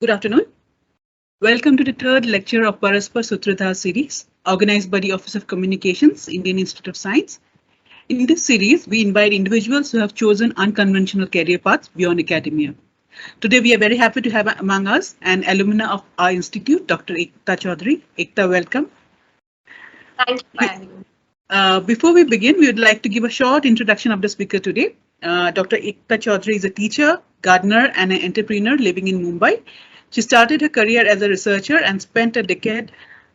Good afternoon. Welcome to the third lecture of Paraspar Sutradhar series, organized by the Office of Communications, Indian Institute of Science. In this series, we invite individuals who have chosen unconventional career paths beyond academia. Today, we are very happy to have among us an alumna of our institute, Dr. Ekta Chaudhary. Ekta, welcome. Thank you for having me. Before we begin, we would like to give a short introduction of the speaker today. Dr. Ekta Chaudhary is a teacher, gardener, and an entrepreneur living in Mumbai. She started her career as a researcher and spent a decade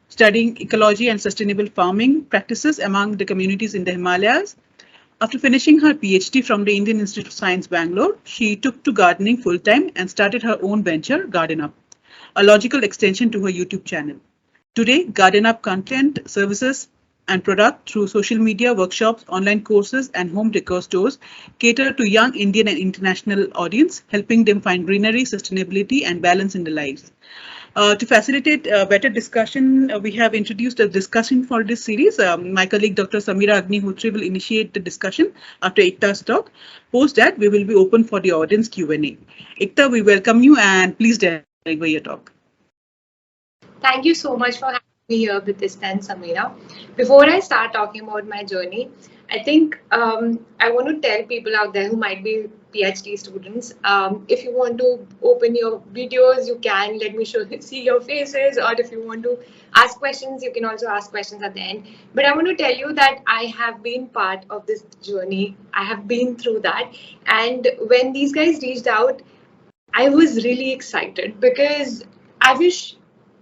studying ecology and sustainable farming practices among the communities in the Himalayas. After finishing her PhD from the Indian Institute of Science, Bangalore, she took to gardening full-time and started her own venture, Garden Up, a logical extension to her YouTube channel. Today, Garden Up content, services, and product through social media, workshops, online courses, and home decor stores cater to young Indian and international audience, helping them find greenery, sustainability, and balance in their lives. To facilitate better discussion, we have introduced a discussion for this series. My colleague Dr. Samira Agnihotri will initiate the discussion after Ekta's talk. Post that, we will be open for the audience Q&A. Ekta, we welcome you and please deliver your talk. Thank you so much for having me here with this then, Samira. Before I start talking about my journey, I think I want to tell people out there who might be PhD students, if you want to open your videos, you can let me see your faces, or if you want to ask questions, you can also ask questions at the end. But I want to tell you that I have been part of this journey. I have been through that. And when these guys reached out, I was really excited because I wish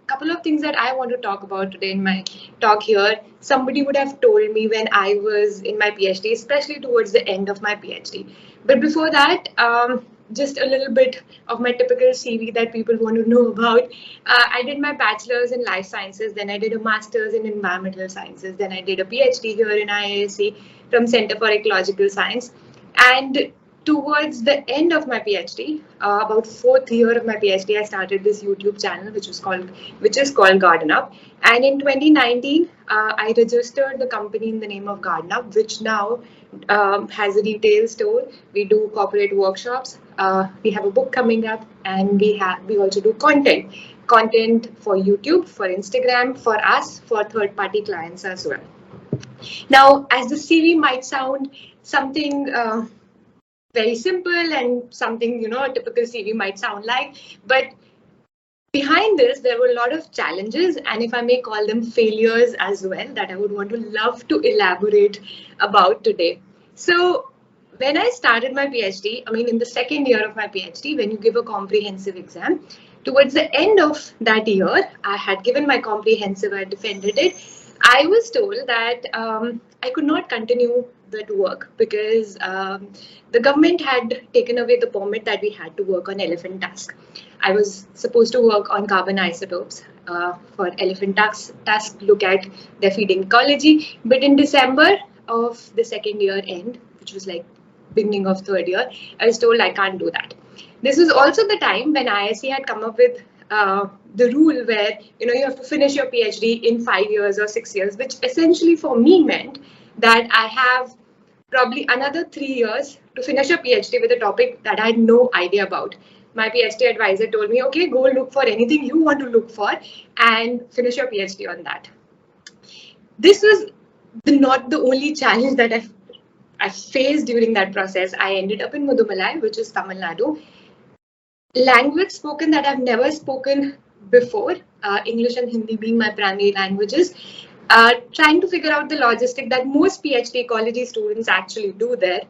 couple of things that I want to talk about today in my talk here, somebody would have told me when I was in my PhD, especially towards the end of my PhD. But before that, just a little bit of my typical CV that people want to know about. I did my bachelor's in life sciences, then I did a master's in environmental sciences, then I did a PhD here in IISc from Center for Ecological Science. And towards the end of my PhD, about fourth year of my PhD, I started this YouTube channel, which is called Garden Up. And in 2019, I registered the company in the name of Garden Up, which now has a retail store. We do corporate workshops. We have a book coming up, and we also do content for YouTube, for Instagram, for us, for third-party clients as well. Now, as the CV might sound something very simple and something, a typical CV might sound like, but behind this, there were a lot of challenges, and if I may call them failures as well, that I would love to elaborate about today. So when I started my PhD, in the second year of my PhD, when you give a comprehensive exam, towards the end of that year, I had given my comprehensive, I defended it. I was told that I could not continue that work because the government had taken away the permit that we had to work on elephant tusk. I was supposed to work on carbon isotopes for elephant tusk, look at their feeding ecology. But in December of the second year end, which was like beginning of third year, I was told I can't do that. This was also the time when IISc had come up with the rule where you have to finish your PhD in 5 years or 6 years, which essentially for me meant that I have probably another 3 years to finish a PhD with a topic that I had no idea about. My PhD advisor told me, okay, go look for anything you want to look for and finish your PhD on that. This was not the only challenge that I faced during that process. I ended up in Mudumalai, which is Tamil Nadu. Language spoken that I've never spoken before, English and Hindi being my primary languages. Trying to figure out the logistic that most PhD ecology students actually do there.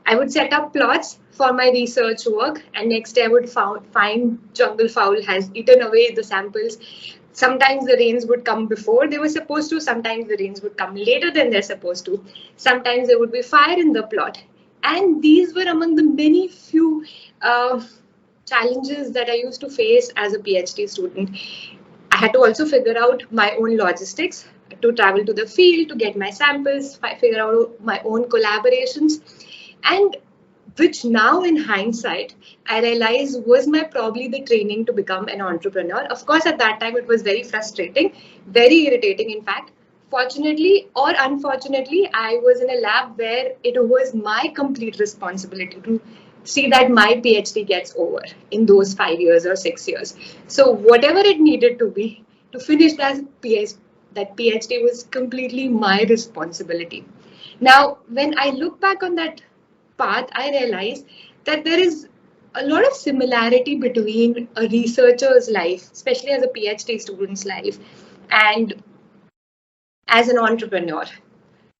I would set up plots for my research work, and next day I would find jungle fowl has eaten away the samples. Sometimes the rains would come before they were supposed to, sometimes the rains would come later than they're supposed to. Sometimes there would be fire in the plot. And these were among the many few challenges that I used to face as a PhD student. I had to also figure out my own logistics to travel to the field, to get my samples, figure out my own collaborations, and which now in hindsight, I realize was probably the training to become an entrepreneur. Of course, at that time, it was very frustrating, very irritating, in fact. Fortunately or unfortunately, I was in a lab where it was my complete responsibility to see that my PhD gets over in those 5 years or 6 years. So whatever it needed to be to finish that PhD was completely my responsibility. Now, when I look back on that path, I realize that there is a lot of similarity between a researcher's life, especially as a PhD student's life, and as an entrepreneur.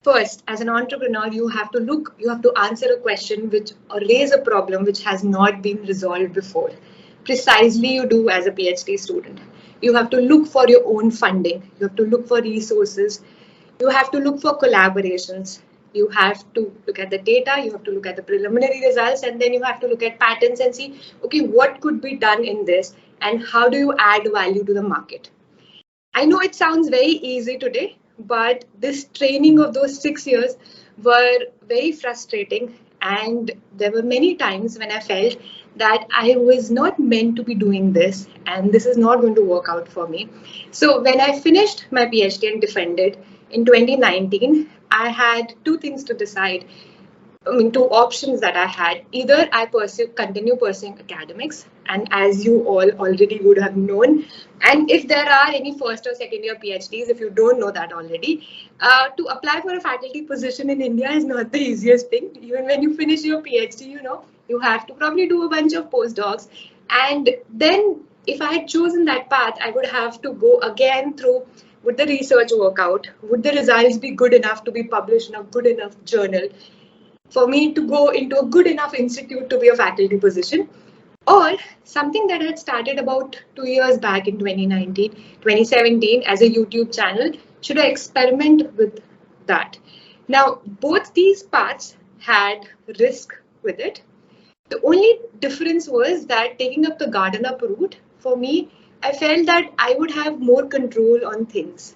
First, as an entrepreneur, you have to answer a question or raise a problem which has not been resolved before. Precisely you do as a PhD student. You have to look for your own funding. You have to look for resources. You have to look for collaborations. You have to look at the data, you have to look at the preliminary results, and then you have to look at patterns and see, okay, what could be done in this and how do you add value to the market? I know it sounds very easy today, but this training of those 6 years were very frustrating. And there were many times when I felt that I was not meant to be doing this and this is not going to work out for me. So when I finished my PhD and defended in 2019, I had two things to decide. Two options that I had. Either I continue pursuing academics, and as you all already would have known, and if there are any first or second year PhDs, if you don't know that already, to apply for a faculty position in India is not the easiest thing. Even when you finish your PhD, you have to probably do a bunch of postdocs. And then if I had chosen that path, I would have to go again through, would the research work out? Would the results be good enough to be published in a good enough journal for me to go into a good enough institute to be a faculty position? Or something that I had started about 2 years back in 2017 as a YouTube channel, should I experiment with that? Now, both these paths had risk with it. The only difference was that taking up the garden up route, for me, I felt that I would have more control on things.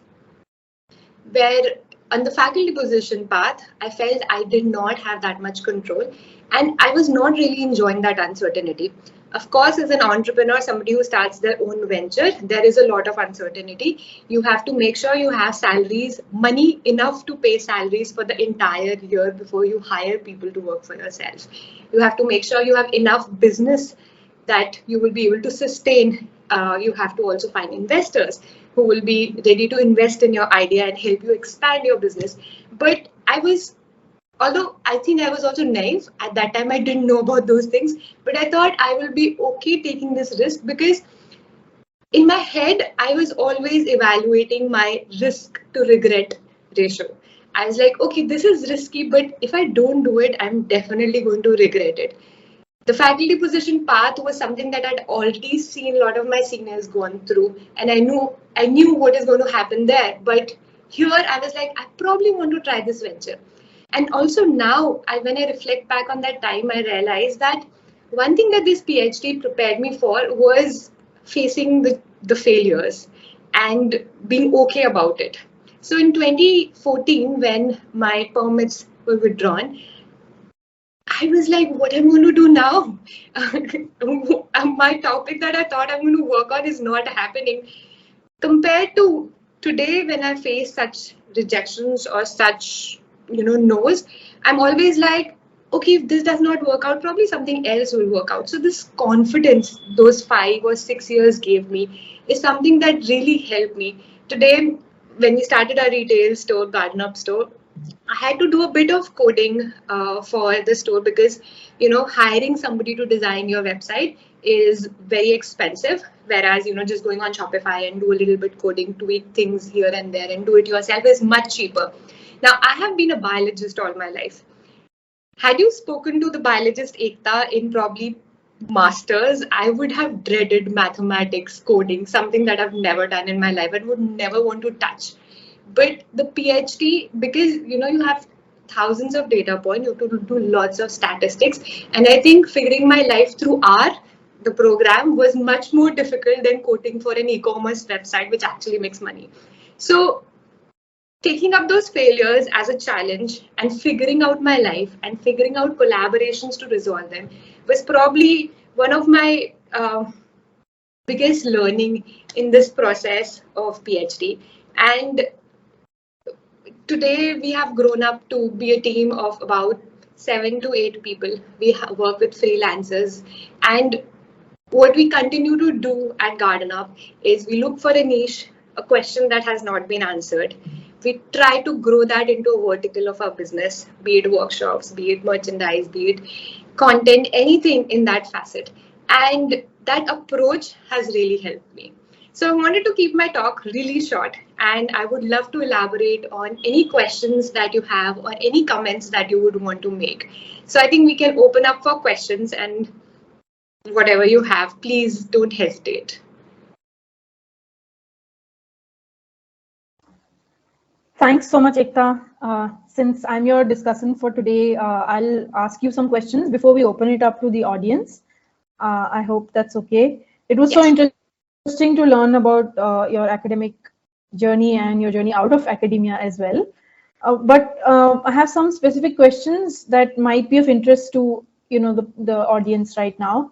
Where on the faculty position path, I felt I did not have that much control and I was not really enjoying that uncertainty. Of course, as an entrepreneur, somebody who starts their own venture, there is a lot of uncertainty. You have to make sure you have salaries, money enough to pay salaries for the entire year before you hire people to work for yourself. You have to make sure you have enough business that you will be able to sustain. You have to also find investors who will be ready to invest in your idea and help you expand your business. But although I think I was also naive at that time, I didn't know about those things, but I thought I will be okay taking this risk because in my head, I was always evaluating my risk to regret ratio. I was like, okay, this is risky, but if I don't do it, I'm definitely going to regret it. The faculty position path was something that I'd already seen a lot of my seniors gone through, and I knew what is going to happen there. But here I was like, I probably want to try this venture. And also now, when I reflect back on that time, I realized that one thing that this PhD prepared me for was facing the failures and being okay about it. So in 2014, when my permits were withdrawn, I was like, what am I going to do now? My topic that I thought I'm going to work on is not happening. Compared to today, when I face such rejections or such, no's, I'm always like, okay, if this does not work out, probably something else will work out. So this confidence those 5 or 6 years gave me is something that really helped me. Today, when we started our retail store, Garden Up store, I had to do a bit of coding for the store because, hiring somebody to design your website is very expensive. Whereas, just going on Shopify and do a little bit coding, tweak things here and there and do it yourself is much cheaper. Now, I have been a biologist all my life. Had you spoken to the biologist Ekta in probably masters, I would have dreaded mathematics, coding, something that I've never done in my life and would never want to touch. But the PhD, because you have thousands of data points, you have to do lots of statistics. And I think figuring my life through the program, was much more difficult than coding for an e-commerce website, which actually makes money. So taking up those failures as a challenge and figuring out my life and figuring out collaborations to resolve them was probably one of my biggest learning in this process of PhD. And today we have grown up to be a team of about 7 to 8 people. We work with freelancers, and what we continue to do at Garden Up is we look for a niche, a question that has not been answered. We try to grow that into a vertical of our business, be it workshops, be it merchandise, be it content, anything in that facet. And that approach has really helped me. So I wanted to keep my talk really short, and I would love to elaborate on any questions that you have or any comments that you would want to make. So I think we can open up for questions, and whatever you have, please don't hesitate. Thanks so much, Ekta. Since I'm your discussant for today, I'll ask you some questions before we open it up to the audience. I hope that's okay. It was so interesting to learn about your academic journey and your journey out of academia as well. But I have some specific questions that might be of interest to the audience right now.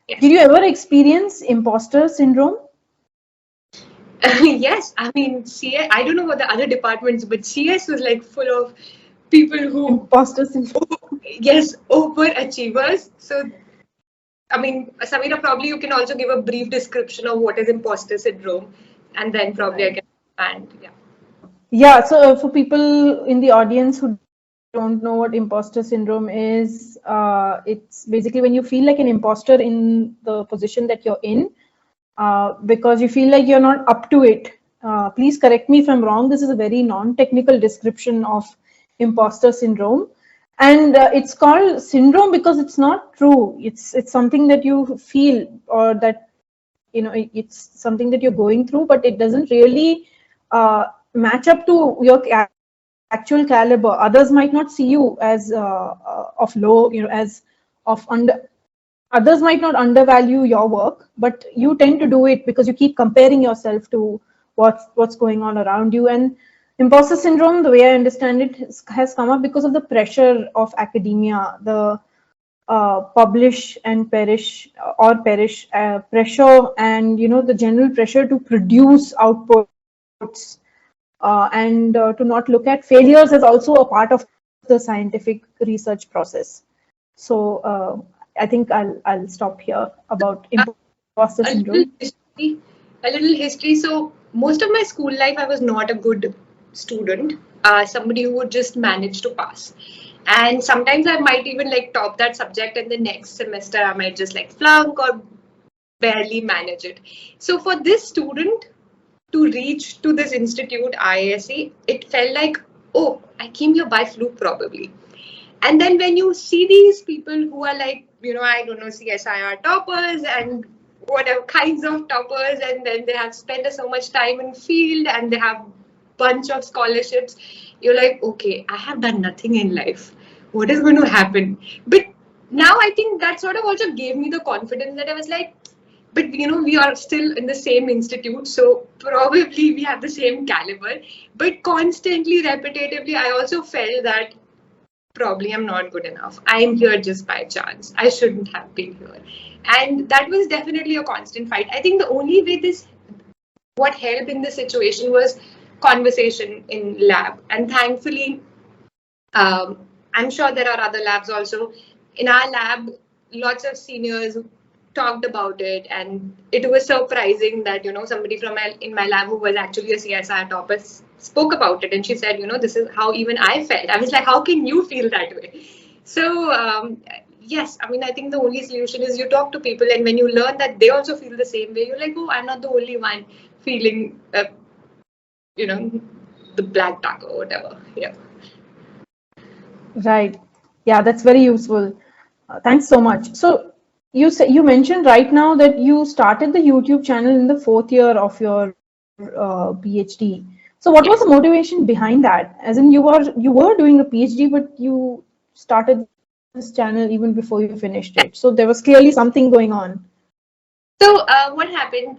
Yes. Did you ever experience imposter syndrome? Yes, I mean, CS, I don't know what the other departments, but CS was like full of people who Imposter syndrome. yes, overachievers. So, I mean, Samira, probably you can also give a brief description of what is imposter syndrome, and then probably I can expand. Yeah. Yeah, so for people in the audience who don't know what imposter syndrome is, it's basically when you feel like an imposter in the position that you're in, because you feel like you're not up to it. Please correct me if I'm wrong. This is a very non-technical description of imposter syndrome. And it's called syndrome because it's not true. It's something that you feel, or that, it's something that you're going through, but it doesn't really match up to your actual caliber. Others might not see you as of low, as of under. Others might not undervalue your work, but you tend to do it because you keep comparing yourself to what's going on around you. And imposter syndrome, the way I understand it, has come up because of the pressure of academia, the publish and perish or perish pressure, and the general pressure to produce outputs and to not look at failures as also a part of the scientific research process. So I think I'll stop here about imposter syndrome. A little history. So most of my school life, I was not a good student. Somebody who would just manage to pass. And sometimes I might even like top that subject, and the next semester I might just like flunk or barely manage it. So for this student to reach to this institute, IISc, it felt like, oh, I came here by fluke probably. And then when you see these people who are like, I don't know, CSIR toppers and whatever kinds of toppers, and then they have spent so much time in field and they have bunch of scholarships, you're like, okay, I have done nothing in life. What is going to happen? But now I think that sort of also gave me the confidence that I was like, but we are still in the same institute, so probably we have the same caliber. But constantly, repetitively, I also felt that probably I'm not good enough. I'm here just by chance. I shouldn't have been here. And that was definitely a constant fight. I think the only way what helped in this situation was conversation in lab. And thankfully, I'm sure there are other labs also. In our lab, lots of seniors talked about it, and it was surprising that somebody in my lab who was actually a CSIR topper spoke about it, and she said, this is how even I felt. I was like, how can you feel that way? So yes, I mean, I think the only solution is you talk to people, and when you learn that they also feel the same way, you're like, oh, I'm not the only one feeling the black duck or whatever. Yeah. Right. Yeah, that's very useful. Thanks so much. So you mentioned right now that you started the YouTube channel in the 4th year of your PhD. So what was the motivation behind that? As in, you were doing a PhD, but you started this channel even before you finished it. So there was clearly something going on. So what happened?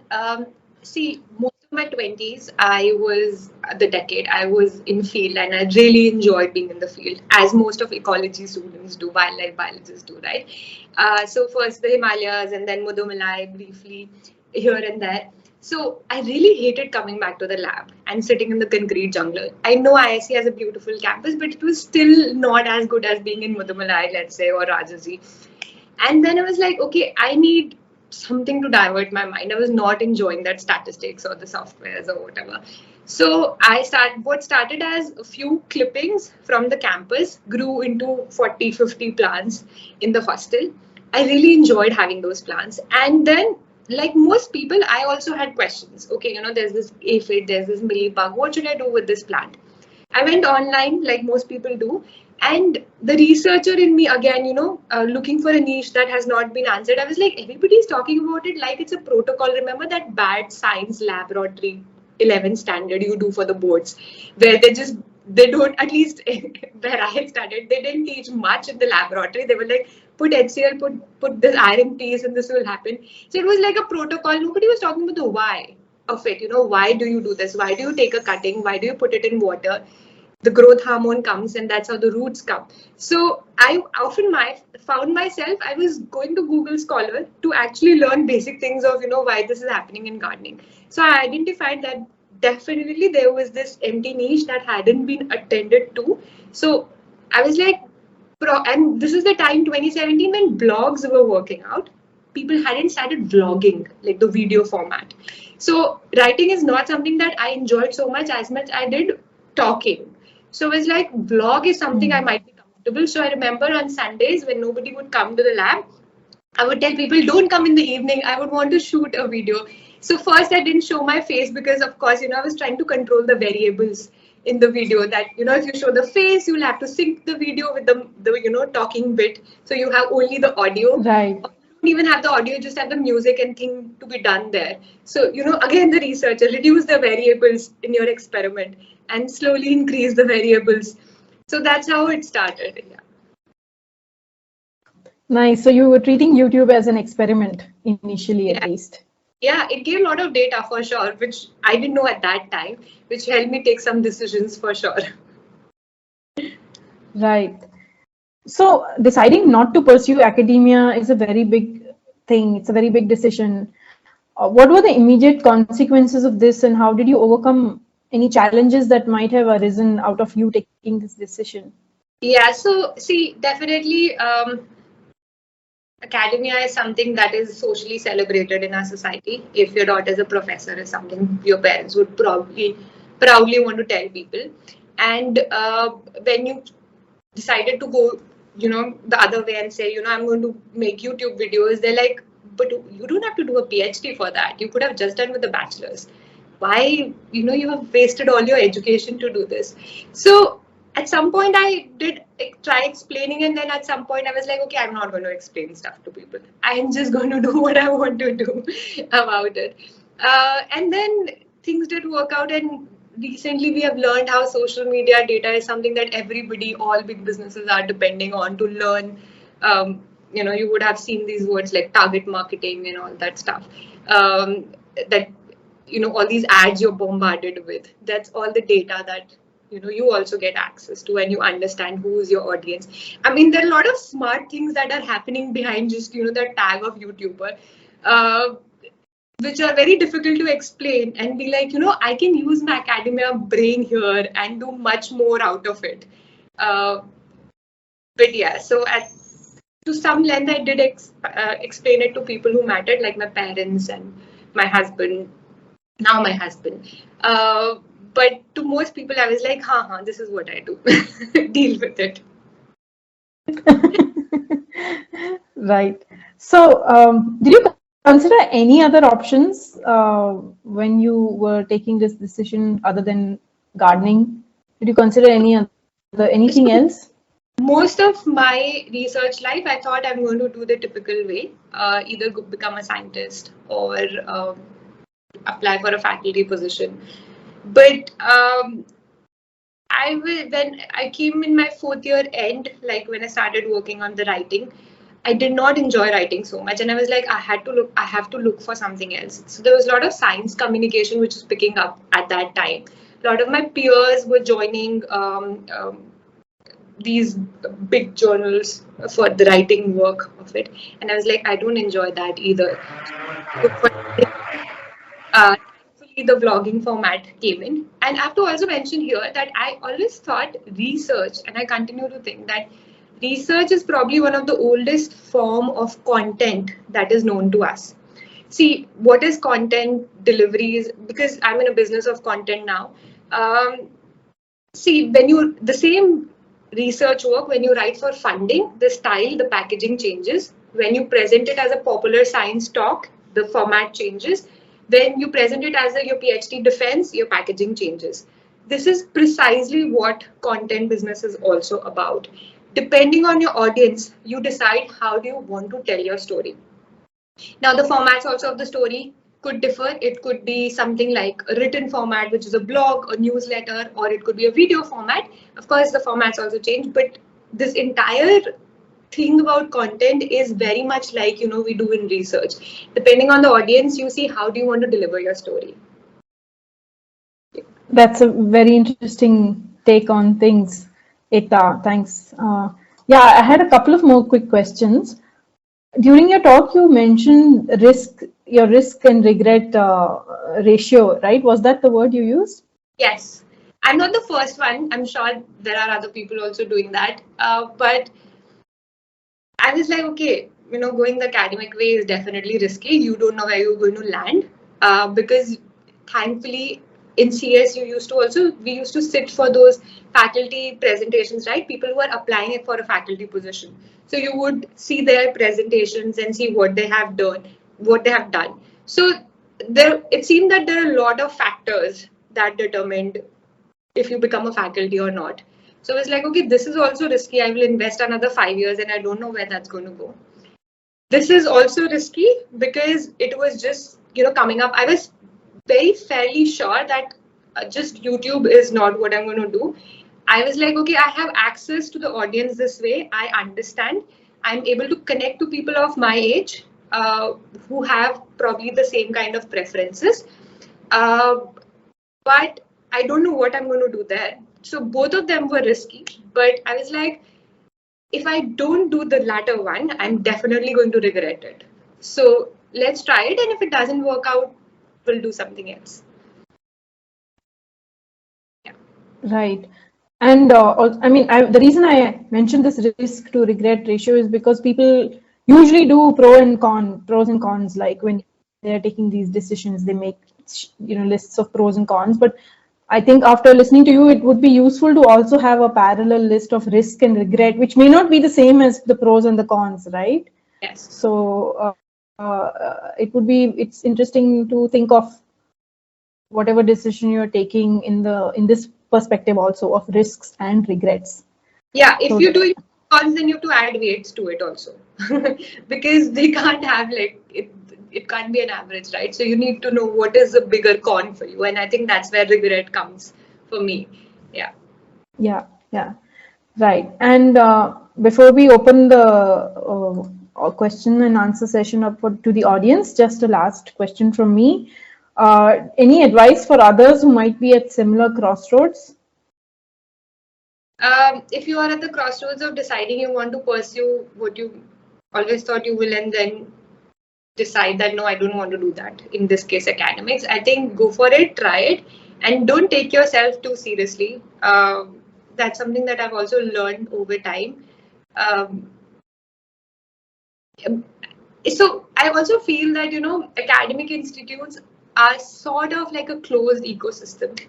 See, most of my 20s, I was in field, and I really enjoyed being in the field, as most of ecology students do, wildlife biologists do, right? So first the Himalayas, and then Mudumalai briefly here and there. So I really hated coming back to the lab and sitting in the concrete jungle. I know IISc has a beautiful campus, but it was still not as good as being in Mudumalai, let's say, or Rajaji. And then I was like, okay, I need something to divert my mind. I was not enjoying that statistics or the softwares or whatever. So what started as a few clippings from the campus grew into 40, 50 plants in the hostel. I really enjoyed having those plants. And then, like most people, I also had questions. Okay, there's this aphid, there's this millibug. What should I do with this plant? I went online like most people do, and the researcher in me again, looking for a niche that has not been answered. I was like, everybody's talking about it like it's a protocol. Remember that bad science laboratory 11 standard you do for the boards, where they don't, at least where I studied, they didn't teach much in the laboratory. They were like, put HCl, put this iron piece, and this will happen. So it was like a protocol. Nobody was talking about the why of it. Why do you do this? Why do you take a cutting? Why do you put it in water? The growth hormone comes, and that's how the roots come. So I often found myself, I was going to Google Scholar to actually learn basic things of, why this is happening in gardening. So I identified that definitely there was this empty niche that hadn't been attended to. So I was like, and this is the time 2017 when blogs were working out. People hadn't started vlogging, like the video format. So writing is not something that I enjoyed so much as much I did talking. So it's like vlog is something I might be comfortable. So I remember on Sundays when nobody would come to the lab, I would tell people, don't come in the evening. I would want to shoot a video. So first I didn't show my face because of course, I was trying to control the variables in the video that, if you show the face, you'll have to sync the video with the talking bit. So you have only the audio. Right. You don't even have the audio, just have the music and thing to be done there. So, again, the researcher, reduce the variables in your experiment and slowly increase the variables. So that's how it started. Yeah. Nice. So you were treating YouTube as an experiment initially, at least. Yeah, it gave a lot of data for sure, which I didn't know at that time, which helped me take some decisions for sure. Right. So deciding not to pursue academia is a very big thing. It's a very big decision. What were the immediate consequences of this, and how did you overcome any challenges that might have arisen out of you taking this decision? Yeah, so see, definitely academia is something that is socially celebrated in our society. If your daughter is a professor, is something your parents would proudly want to tell people. And when you decided to go, the other way and say, I'm going to make YouTube videos, they're like, but you don't have to do a PhD for that. You could have just done with a bachelor's. Why, you have wasted all your education to do this. So at some point I did try explaining, and then at some point I was like, okay, I'm not going to explain stuff to people. I'm just going to do what I want to do about it. And then things did work out, and recently we have learned how social media data is something that everybody, all big businesses are depending on to learn. You would have seen these words like target marketing and all that stuff. That all these ads you're bombarded with. That's all the data that you also get access to, and you understand who's your audience. I mean, there are a lot of smart things that are happening behind just the tag of YouTuber, which are very difficult to explain and be like, I can use my academia brain here and do much more out of it. But yeah, so to some length, I did explain it to people who mattered, like my parents and my husband. Now my husband. But to most people, I was like, this is what I do. Deal with it. Right. So did you consider any other options when you were taking this decision other than gardening? Did you consider anything else? Most of my research life, I thought I'm going to do the typical way, either become a scientist or apply for a faculty position. But when I came in my 4th year end, like when I started working on the writing, I did not enjoy writing so much, and I was like, I have to look for something else. So there was a lot of science communication which was picking up at that time. A lot of my peers were joining these big journals for the writing work of it, and I was like, I don't enjoy that either. Thankfully, the vlogging format came in. And I have to also mention here that I always thought research, and I continue to think that research is probably one of the oldest form of content that is known to us. See, what is content deliveries? Because I'm in a business of content now. Um, See, when you the same research work, when you write for funding, the style, the packaging changes. When you present it as a popular science talk, the format changes. When you present it as your PhD defense, your packaging changes. This is precisely what content business is also about. Depending on your audience, you decide how do you want to tell your story. Now, the formats also of the story could differ. It could be something like a written format, which is a blog, a newsletter, or it could be a video format. Of course, the formats also change, but this entire thing about content is very much like we do in research. Depending on the audience, you see how do you want to deliver your story. That's a very interesting take on things, Ekta. Thanks. Yeah, I had a couple of more quick questions. During your talk, you mentioned your risk and regret ratio, right? Was that the word you used? Yes. I'm not the first one. I'm sure there are other people also doing that. But I was like, okay, going the academic way is definitely risky. You don't know where you're going to land. Because thankfully in CS we used to sit for those faculty presentations, right? People who are applying it for a faculty position. So you would see their presentations and see what they have done. So it seemed that there are a lot of factors that determined if you become a faculty or not. So I was like, okay, this is also risky. I will invest another 5 years and I don't know where that's going to go. This is also risky because it was just, coming up. I was very fairly sure that just YouTube is not what I'm going to do. I was like, okay, I have access to the audience this way. I understand. I'm able to connect to people of my age who have probably the same kind of preferences. But I don't know what I'm going to do there. So both of them were risky, but I was like, if I don't do the latter one, I'm definitely going to regret it. So let's try it. And if it doesn't work out, we'll do something else. Yeah. Right. And I mean, the reason I mentioned this risk to regret ratio is because people usually do pros and cons, like when they're taking these decisions, they make lists of pros and cons. But I think after listening to you, it would be useful to also have a parallel list of risk and regret, which may not be the same as the pros and the cons, right? Yes. So it's interesting to think of whatever decision you're taking in this perspective also of risks and regrets. Yeah, if you do cons, then you have to add weights to it also. Because they can't have it can't be an average, right? So you need to know what is the bigger con for you. And I think that's where regret comes for me. Yeah. Yeah. Right. And before we open the question and answer session up to the audience, just a last question from me. Any advice for others who might be at similar crossroads? If you are at the crossroads of deciding you want to pursue what you always thought you will, and then decide that no, I don't want to do that, in this case academics, I think go for it, try it, and don't take yourself too seriously. That's something that I've also learned over time. So I also feel that academic institutes are sort of like a closed ecosystem,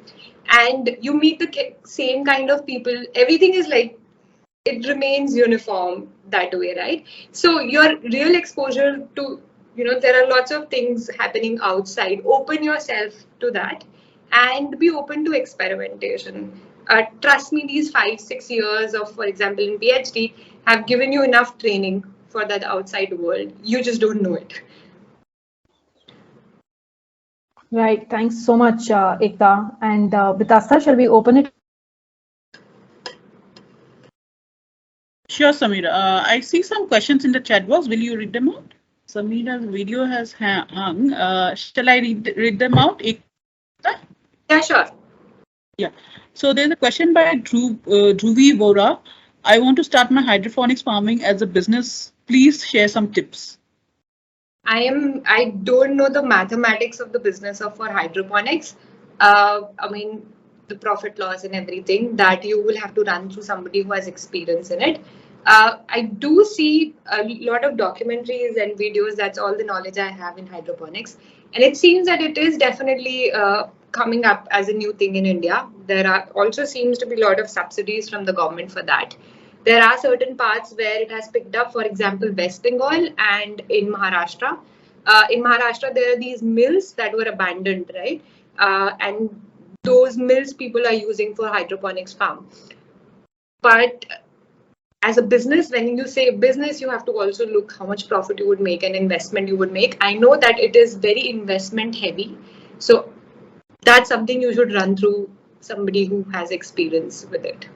and you meet the same kind of people. Everything is like, it remains uniform that way, right? So your real exposure to, there are lots of things happening outside. Open yourself to that and be open to experimentation. Trust me, these 5-6 years of, for example, in PhD have given you enough training for that outside world. You just don't know it. Right. Thanks so much, Ekta. And Vitasta, shall we open it? Sure, Samira. I see some questions in the chat box. Will you read them out? Samira's video has hung. Shall I read them out? Yeah, sure. Yeah. So there's a question by Dhruvi Vora. I want to start my hydroponics farming as a business. Please share some tips. I don't know the mathematics of the business of for hydroponics. I mean, the profit loss and everything that you will have to run through somebody who has experience in it. I do see a lot of documentaries and videos. That's all the knowledge I have in hydroponics. And it seems that it is definitely coming up as a new thing in India. There are also seems to be a lot of subsidies from the government for that. There are certain parts where it has picked up, for example, West Bengal and in Maharashtra. In Maharashtra, there are these mills that were abandoned, right? And those mills people are using for hydroponics farm. But as a business, when you say business, you have to also look how much profit you would make and investment you would make. I know that it is very investment heavy. So that's something you should run through somebody who has experience with it.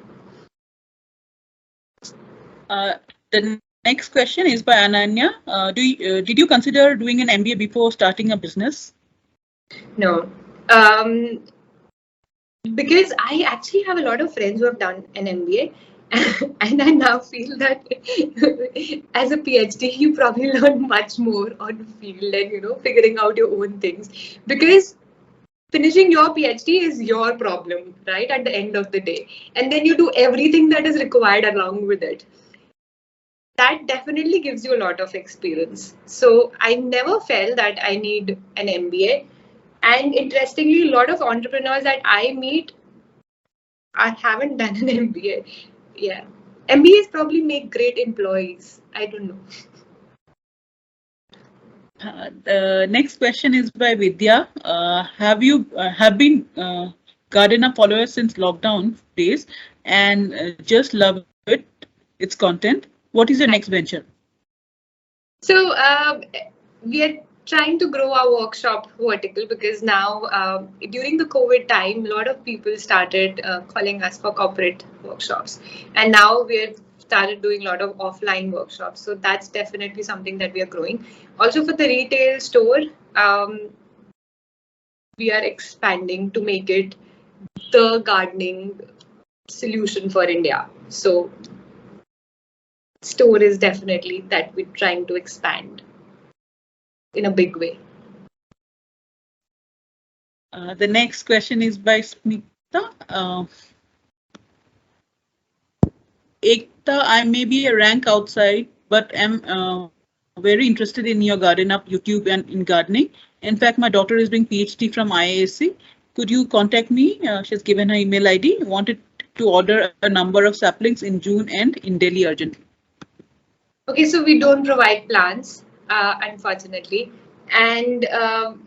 The next question is by Ananya. Did you consider doing an MBA before starting a business? No. Because I actually have a lot of friends who have done an MBA. And I now feel that as a PhD, you probably learn much more on the field and figuring out your own things. Because finishing your PhD is your problem, right? At the end of the day. And then you do everything that is required along with it. That definitely gives you a lot of experience. So I never felt that I need an MBA. And interestingly, a lot of entrepreneurs that I meet haven't done an MBA. Yeah. MBAs probably make great employees. I don't know. The next question is by Vidya. Have you been Gardener followers since lockdown days and just love its content? What is your next venture? So we are trying to grow our workshop vertical because now during the COVID time, a lot of people started calling us for corporate workshops, and now we've started doing a lot of offline workshops. So that's definitely something that we are growing. Also for the retail store, we are expanding to make it the gardening solution for India. So store is definitely that we're trying to expand in a big way. The next question is by Smita. Ekta, I may be a rank outside, but am very interested in your Garden Up YouTube and in gardening. In fact, my daughter is doing PhD from IISc. Could you contact me? She's given her email ID. Wanted to order a number of saplings in June and in Delhi urgently. Okay, so we don't provide plants, unfortunately. And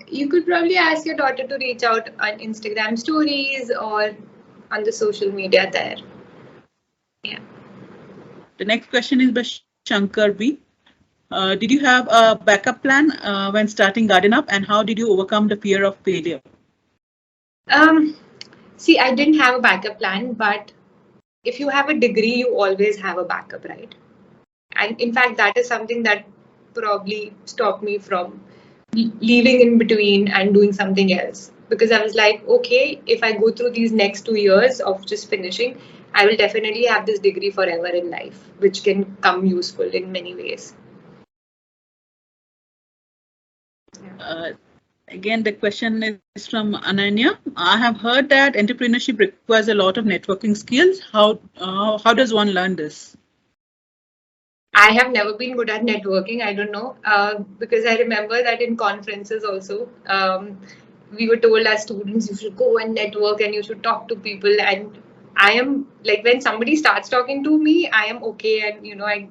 you could probably ask your daughter to reach out on Instagram stories or on the social media there. Yeah. The next question is by Shankar B. Did you have a backup plan when starting Garden Up, and how did you overcome the fear of failure? See, I didn't have a backup plan, but if you have a degree, you always have a backup, right? And in fact, that is something that probably stopped me from leaving in between and doing something else. Because I was like, okay, if I go through these next 2 years of just finishing, I will definitely have this degree forever in life, which can come useful in many ways. Again, the question is from Ananya. I have heard that entrepreneurship requires a lot of networking skills. How does one learn this? I have never been good at networking. I don't know, because I remember that in conferences also, we were told as students, you should go and network and you should talk to people. And I am like, when somebody starts talking to me, I am okay. And, I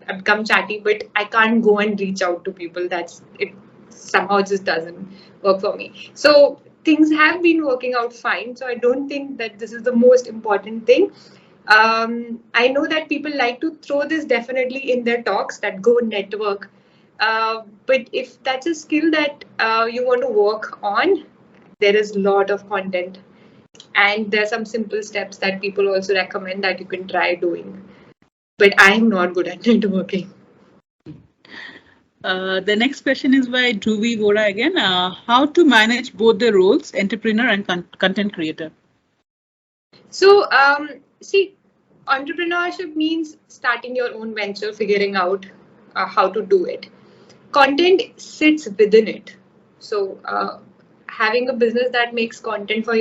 become chatty, but I can't go and reach out to people. It somehow just doesn't work for me. So things have been working out fine. So I don't think that this is the most important thing. I know that people like to throw this definitely in their talks that go network. But if that's a skill that you want to work on, there is a lot of content. And there are some simple steps that people also recommend that you can try doing. But I am not good at networking. The next question is by Dhruvi Vora again. How to manage both the roles, entrepreneur and content creator? So, see, entrepreneurship means starting your own venture, figuring out how to do it. content sits within it. So having a business that makes content for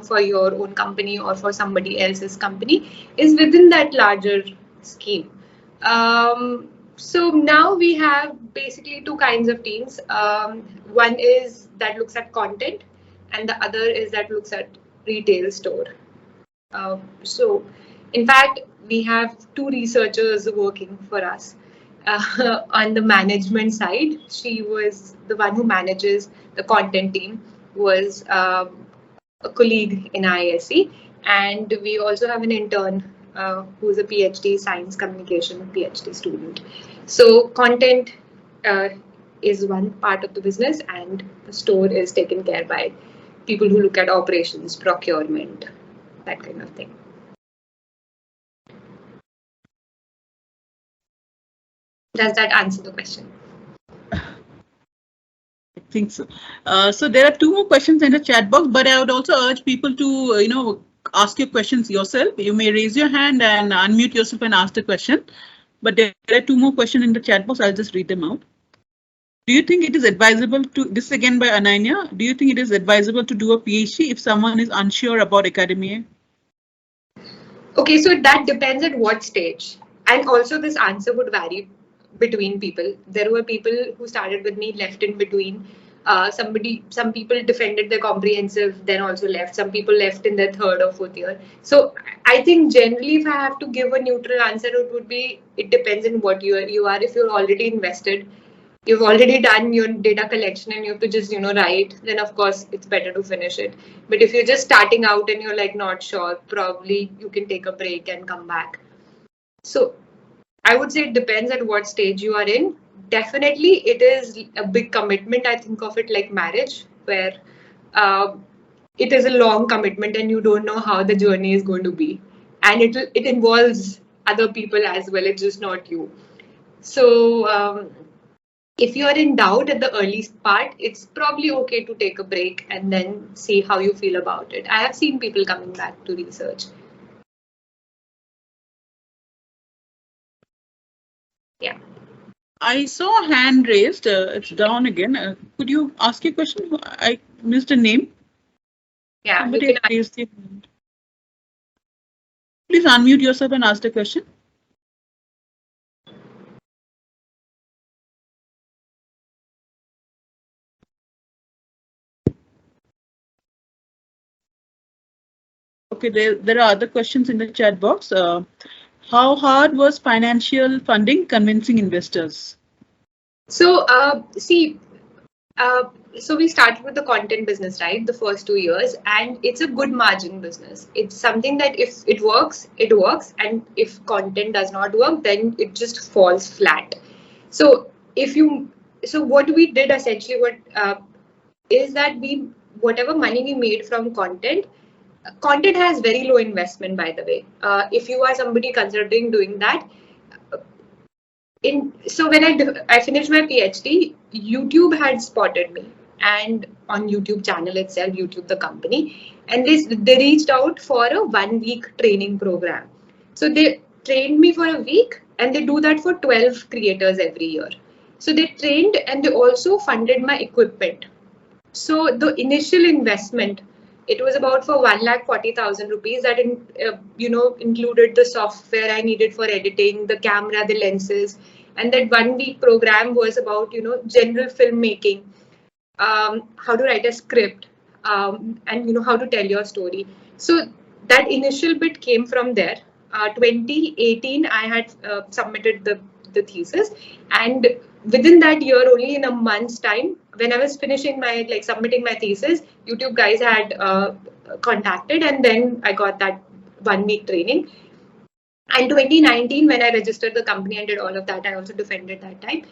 for your own company or for somebody else's company is within that larger scheme. So now we have basically two kinds of teams. One is that looks at content, and the other is that looks at retail store. So, in fact, we have two researchers working for us. On the management side, she was the one who manages the content team, was a colleague in IISc, and we also have an intern who's a PhD science communication PhD student. So, content is one part of the business, and the store is taken care by people who look at operations, procurement, that kind of thing. Does that answer the question? I think so. So there are two more questions in the chat box, but I would also urge people to, ask your questions yourself. You may raise your hand and unmute yourself and ask the question. But there are two more questions in the chat box. I'll just read them out. Do you think it is advisable to, this again by Ananya, do you think it is advisable to do a PhD if someone is unsure about academia? Okay, so that depends at what stage. And also this answer would vary between people. There were people who started with me, left in between. Some people defended their comprehensive, then also left. Some people left in their third or fourth year. So I think generally, if I have to give a neutral answer, it would be, it depends on what you are. If you're already invested, you've already done your data collection and you have to just, write, then of course it's better to finish it. But if you're just starting out and you're like not sure, probably you can take a break and come back. So I would say it depends at what stage you are in. Definitely, it is a big commitment. I think of it like marriage, where it is a long commitment and you don't know how the journey is going to be. And it involves other people as well. It's just not you. So if you are in doubt at the early part, it's probably okay to take a break and then see how you feel about it. I have seen people coming back to research. Yeah. I saw a hand raised. It's down again. Could you ask a question? I missed a name. Yeah. Somebody raised their hand. Please unmute yourself and ask the question. Okay, there are other questions in the chat box. How hard was financial funding convincing investors? So so we started with the content business, right? The first 2 years, and it's a good margin business. It's something that if it works, and if content does not work, then it just falls flat. So what we did essentially, is that whatever money we made from content has very low investment, by the way. If you are somebody considering doing that, so when I finished my PhD, YouTube had spotted me, and on YouTube channel itself, YouTube the company, and they reached out for a 1-week training program. So they trained me for a week, and they do that for 12 creators every year. So they trained and they also funded my equipment. So the initial investment, it was about for 1,40,000 rupees. That included the software I needed for editing, the camera, the lenses, and that 1-week program was about general filmmaking, how to write a script, and how to tell your story. So that initial bit came from there. 2018, I had submitted the thesis, and within that year, only in a month's time, when I was finishing submitting my thesis, YouTube guys had contacted, and then I got that 1-week training. And 2019, when I registered the company and did all of that, I also defended that time.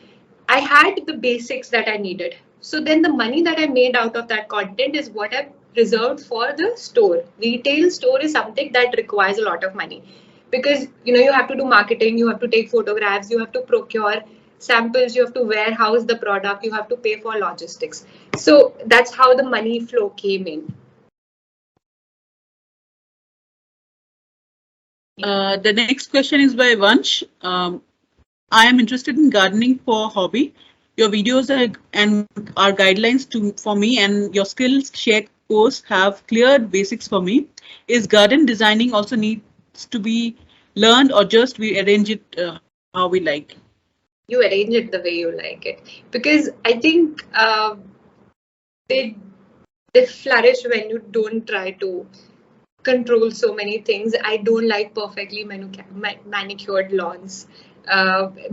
I had the basics that I needed. So then the money that I made out of that content is what I've reserved for the store. Retail store is something that requires a lot of money, because you have to do marketing, you have to take photographs, you have to procure samples, you have to warehouse the product, you have to pay for logistics. So that's how the money flow came in. The next question is by Vansh. I am interested in gardening for hobby. Your videos are guidelines for me, and your skills share course have clear basics for me. Is garden designing also needs to be learned, or just we arrange it how we like? You arrange it the way you like it, because I think they they flourish when you don't try to control so many things. I don't like perfectly manicured lawns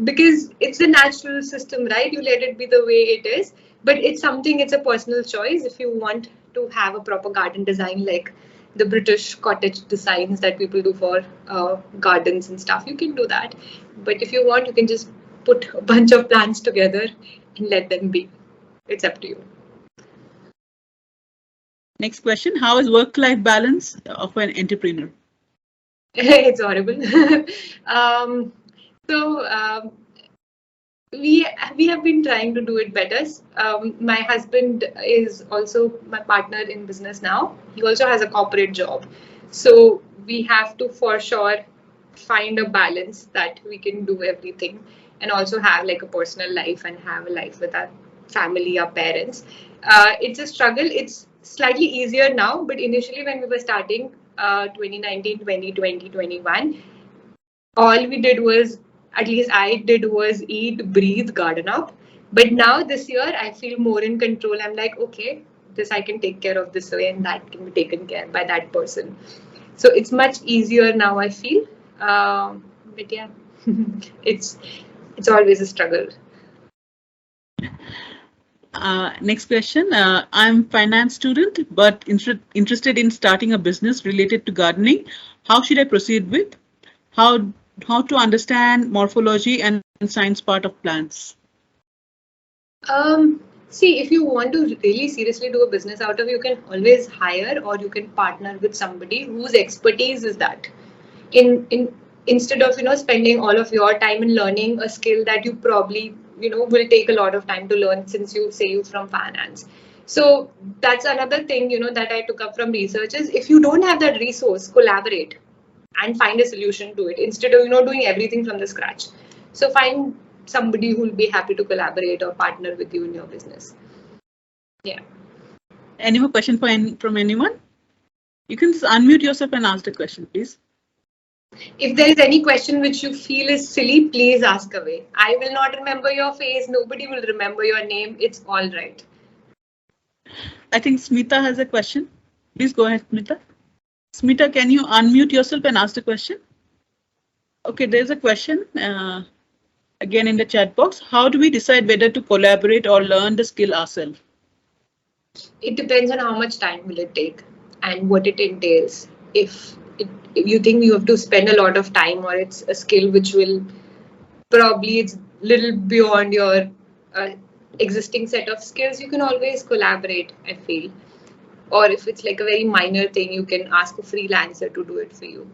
because it's a natural system, right? You let it be the way it is, but it's a personal choice. If you want to have a proper garden design, like the British cottage designs that people do for gardens and stuff, you can do that. But if you want, you can just put a bunch of plants together and let them be. It's up to you. Next question: how is work-life balance of an entrepreneur? It's horrible. um, so we have been trying to do it better. My husband is also my partner in business now. He also has a corporate job, so we have to for sure find a balance that we can do everything and also have like a personal life and have a life with our family, our parents. It's a struggle. It's slightly easier now, but initially when we were starting 2019, 2020, 21, all we did was, at least I did, was eat, breathe, garden up. But now this year, I feel more in control. I'm like, okay, this I can take care of this way, and that can be taken care by that person. So it's much easier now, I feel. But yeah, it's always a struggle. Next question. I'm finance student, but interested in starting a business related to gardening. How should I proceed with? How how to understand morphology and science part of plants? See, if you want to really seriously do a business out of it, you can always hire or you can partner with somebody whose expertise is that. In instead of spending all of your time in learning a skill that you probably will take a lot of time to learn, since you from finance. So that's another thing that I took up from researchers. If you don't have that resource, collaborate and find a solution to it instead of doing everything from the scratch. So find somebody who will be happy to collaborate or partner with you in your business. Yeah. Any more question from anyone? You can unmute yourself and ask the question, please. If there is any question which you feel is silly, please ask away. I will not remember your face. Nobody will remember your name. It's all right. I think Smita has a question. Please go ahead, Smita. Smita, can you unmute yourself and ask the question? Okay, there's a question again in the chat box. How do we decide whether to collaborate or learn the skill ourselves? It depends on how much time will it take and what it entails. If you think you have to spend a lot of time, or it's a skill which will probably it's little beyond your existing set of skills, you can always collaborate, I feel. Or if it's like a very minor thing, you can ask a freelancer to do it for you.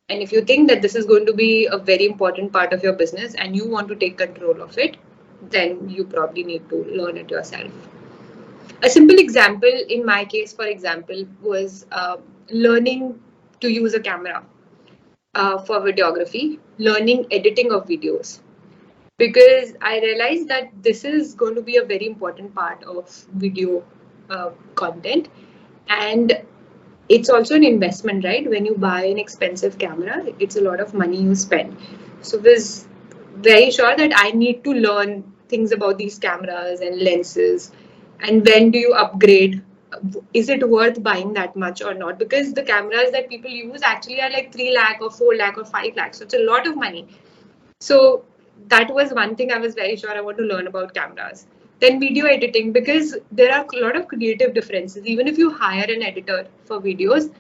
And if you think that this is going to be a very important part of your business and you want to take control of it, then you probably need to learn it yourself. A simple example in my case, for example, was learning to use a camera for videography, learning editing of videos. Because I realized that this is going to be a very important part of video content. And it's also an investment, right? When you buy an expensive camera, it's a lot of money you spend. So I was very sure that I need to learn things about these cameras and lenses. And when do you upgrade? Is it worth buying that much or not? Because the cameras that people use actually are like 3 lakh or 4 lakh or 5 lakh. So it's a lot of money. So that was one thing I was very sure I want to learn about cameras. Then video editing, because there are a lot of creative differences. Even if you hire an editor for videos,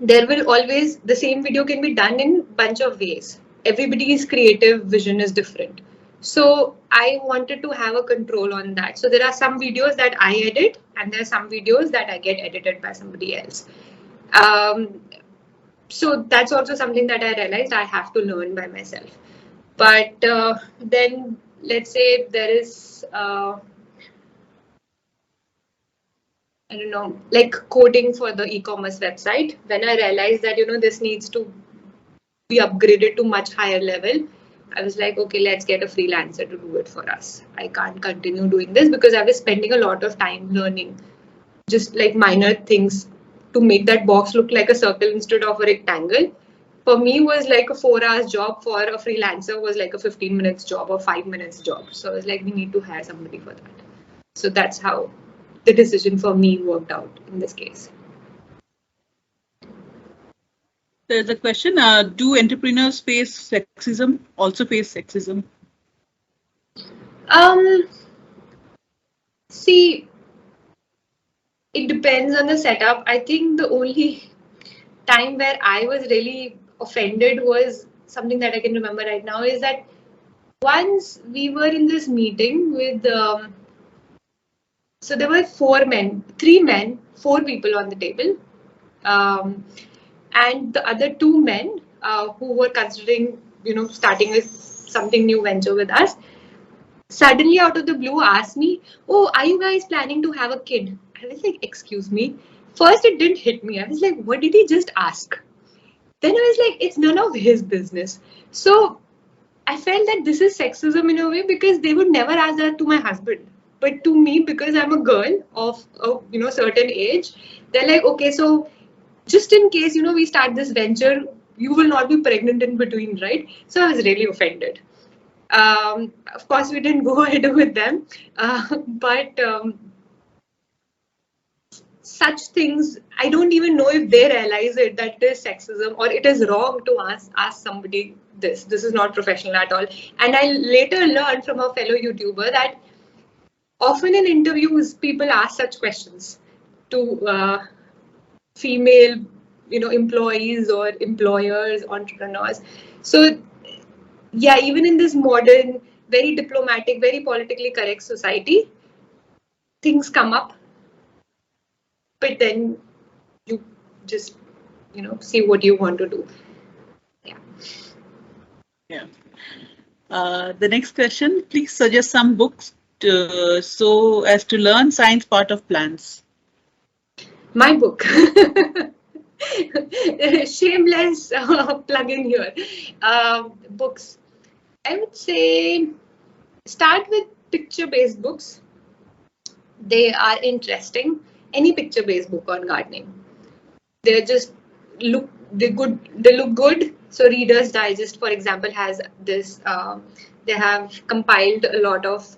there will always, the same video can be done in a bunch of ways. Everybody's creative vision is different. So I wanted to have a control on that. So there are some videos that I edit and there are some videos that I get edited by somebody else. So that's also something that I realized I have to learn by myself. But then let's say there is, I don't know, like coding for the e-commerce website. When I realized that, this needs to be upgraded to much higher level, I was like, okay, let's get a freelancer to do it for us. I can't continue doing this because I was spending a lot of time learning just like minor things to make that box look like a circle instead of a rectangle. For me was like a 4 hours job, for a freelancer was like a 15 minutes job or 5 minutes job. So I was like, we need to hire somebody for that. So that's how the decision for me worked out in this case. There's a question, do entrepreneurs face sexism, also face sexism? See, it depends on the setup. I think the only time where I was really offended was something that I can remember right now, is that once we were in this meeting with, so there were 4 men, 4 people on the table. And the other 2 men who were considering, starting with something new venture with us, suddenly out of the blue asked me, oh, are you guys planning to have a kid? I was like, excuse me. First, it didn't hit me. I was like, what did he just ask? Then I was like, it's none of his business. So I felt that this is sexism in a way, because they would never ask that to my husband. But to me, because I'm a girl of certain age, they're like, okay, so just in case, we start this venture, you will not be pregnant in between, right? So I was really offended. Of course, we didn't go ahead with them, but such things, I don't even know if they realize it, that it is sexism or it is wrong to ask somebody this. This is not professional at all. And I later learned from a fellow YouTuber that often in interviews, people ask such questions to female, employees or employers, entrepreneurs. So yeah, even in this modern, very diplomatic, very politically correct society, things come up, but then you just, see what you want to do. Yeah. The next question, please suggest some books so as to learn science part of plants. My book. Shameless plug in here. Books. I would say start with picture-based books. They are interesting. Any picture-based book on gardening. They look good. So Reader's Digest, for example, has this. They have compiled a lot of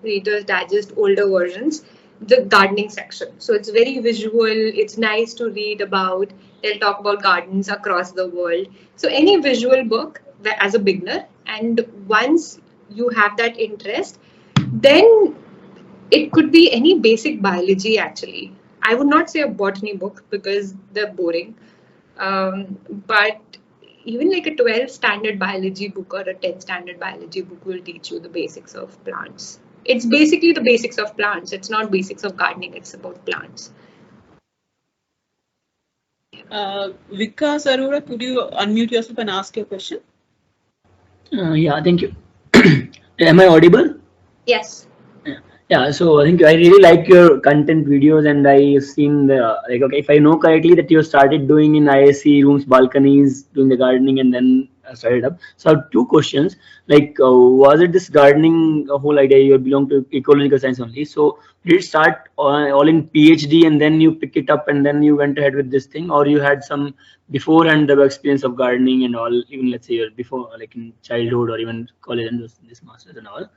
Reader's Digest older versions, the gardening section. So it's very visual. It's nice to read about. They'll talk about gardens across the world. So any visual book as a beginner, and once you have that interest, then it could be any basic biology actually. I would not say a botany book because they're boring. But even like a 12 standard biology book or a 10 standard biology book will teach you the basics of plants. It's basically the basics of plants. It's not basics of gardening. It's about plants. Vikas Arora, could you unmute yourself and ask your question? Yeah, thank you. Am I audible? Yes. Yeah, so I think I really like your content videos, and I've seen okay, if I know correctly, that you started doing in IISc rooms, balconies, doing the gardening, and then started up. So I have 2 questions. Like, was it this gardening whole idea? You belong to ecological science only. So did it start all in PhD, and then you pick it up, and then you went ahead with this thing, or you had some beforehand experience of gardening and all, even let's say before, like in childhood or even college and this masters and all?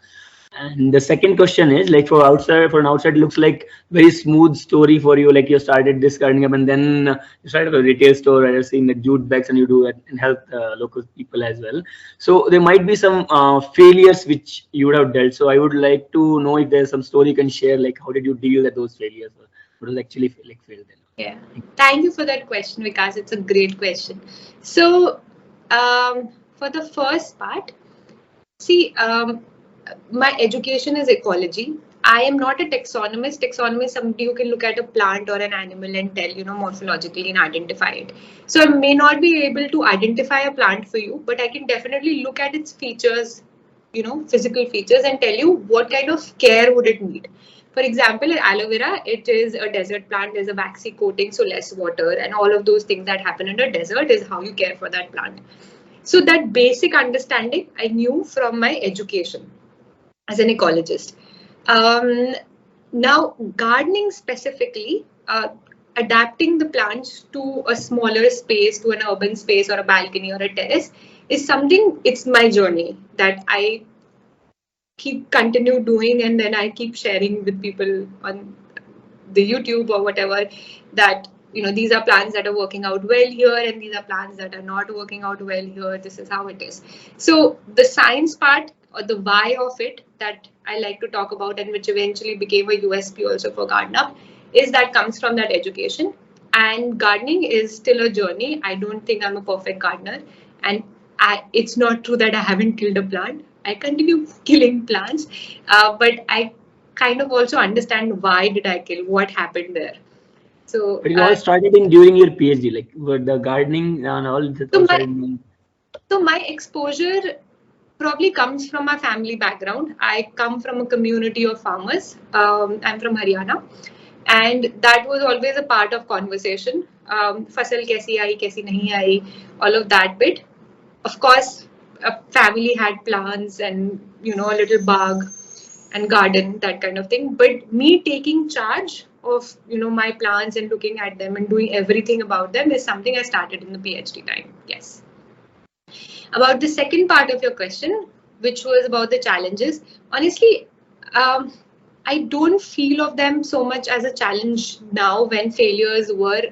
And the second question is, like, for an outside, it looks like very smooth story for you. Like, you started this gardening up, and then you started a retail store. I've seen the jute bags, and you do it and help local people as well. So there might be some failures which you would have dealt. So I would like to know if there's some story you can share. Like, how did you deal with those failures? What was actually failed then? Yeah. Thank you for that question, Vikas. It's a great question. So for the first part, see, my education is ecology. I am not a taxonomist. Taxonomist is somebody who can look at a plant or an animal and tell, morphologically and identify it. So I may not be able to identify a plant for you, but I can definitely look at its features, physical features, and tell you what kind of care would it need. For example, aloe vera, it is a desert plant. There's a waxy coating, so less water, and all of those things that happen in a desert is how you care for that plant. So that basic understanding I knew from my education as an ecologist. Now, gardening specifically, adapting the plants to a smaller space, to an urban space or a balcony or a terrace is something, it's my journey that I continue doing, and then I keep sharing with people on the YouTube or whatever, that these are plants that are working out well here, and these are plants that are not working out well here. This is how it is. So the science part, or the why of it, that I like to talk about, and which eventually became a USP also for GardenUp, is that comes from that education. And gardening is still a journey. I don't think I'm a perfect gardener, and it's not true that I haven't killed a plant. I continue killing plants, but I kind of also understand why did I kill, what happened there. So But you all started in during your PhD, like with the gardening and all that. So my exposure probably comes from my family background. I come from a community of farmers. I'm from Haryana, and that was always a part of conversation. Fasal kaisi aayi, kaisi nahi aayi, all of that bit. Of course, a family had plants and a little bug and garden, that kind of thing. But me taking charge of my plants and looking at them and doing everything about them is something I started in the PhD time. Yes. About the second part of your question, which was about the challenges, honestly, I don't feel of them so much as a challenge now when failures were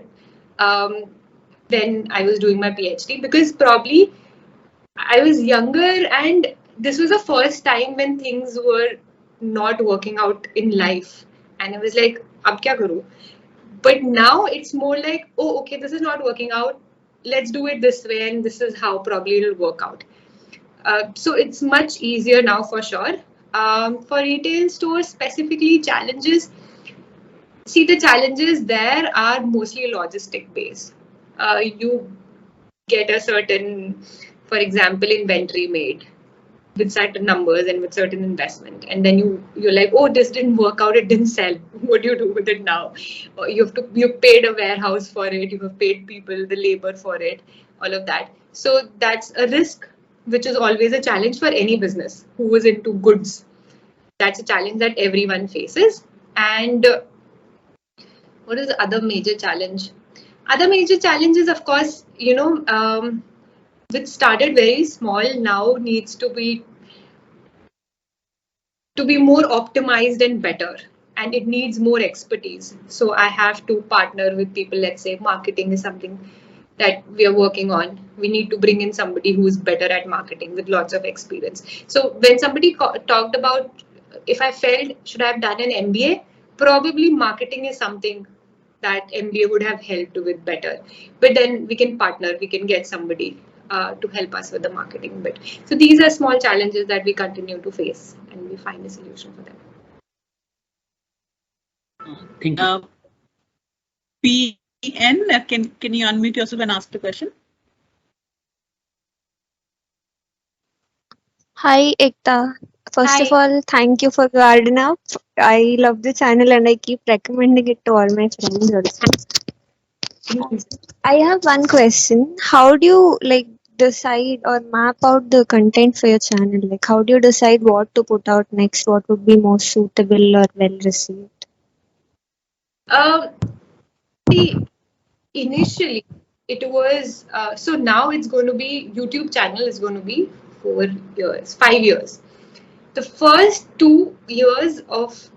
when I was doing my PhD, because probably I was younger and this was the first time when things were not working out in life, and I was like, ab kya karu? But now it's more like, oh, okay, this is not working out. Let's do it this way, and this is how probably it'll work out. So it's much easier now for sure. For retail stores specifically, challenges. See, the challenges there are mostly logistic based. You get a certain, for example, inventory made with certain numbers and with certain investment, and then you're like, oh, this didn't work out, it didn't sell. What do you do with it now? Or you've paid a warehouse for it, you have paid people the labor for it, all of that. So that's a risk, which is always a challenge for any business who is into goods. That's a challenge that everyone faces. And what is the other major challenge? Other major challenges, of course, which started very small, now needs to be more optimized and better, and it needs more expertise. So I have to partner with people. Let's say marketing is something that we are working on. We need to bring in somebody who is better at marketing with lots of experience. So when somebody talked about if I felt should I have done an MBA, probably marketing is something that MBA would have helped with better. But then we can partner, we can get somebody to help us with the marketing bit. So these are small challenges that we continue to face, and we find a solution for them. Thank you. PN, can you unmute yourself and ask the question? Hi, Ekta. First Hi. of all, thank you for GardenUp. I love the channel and I keep recommending it to all my friends also. I have one question. How do you decide or map out the content for your channel? Like, how do you decide what to put out next? What would be more suitable or well received? See, initially it was so now it's going to be YouTube channel is going to be 5 years. The first 2 years of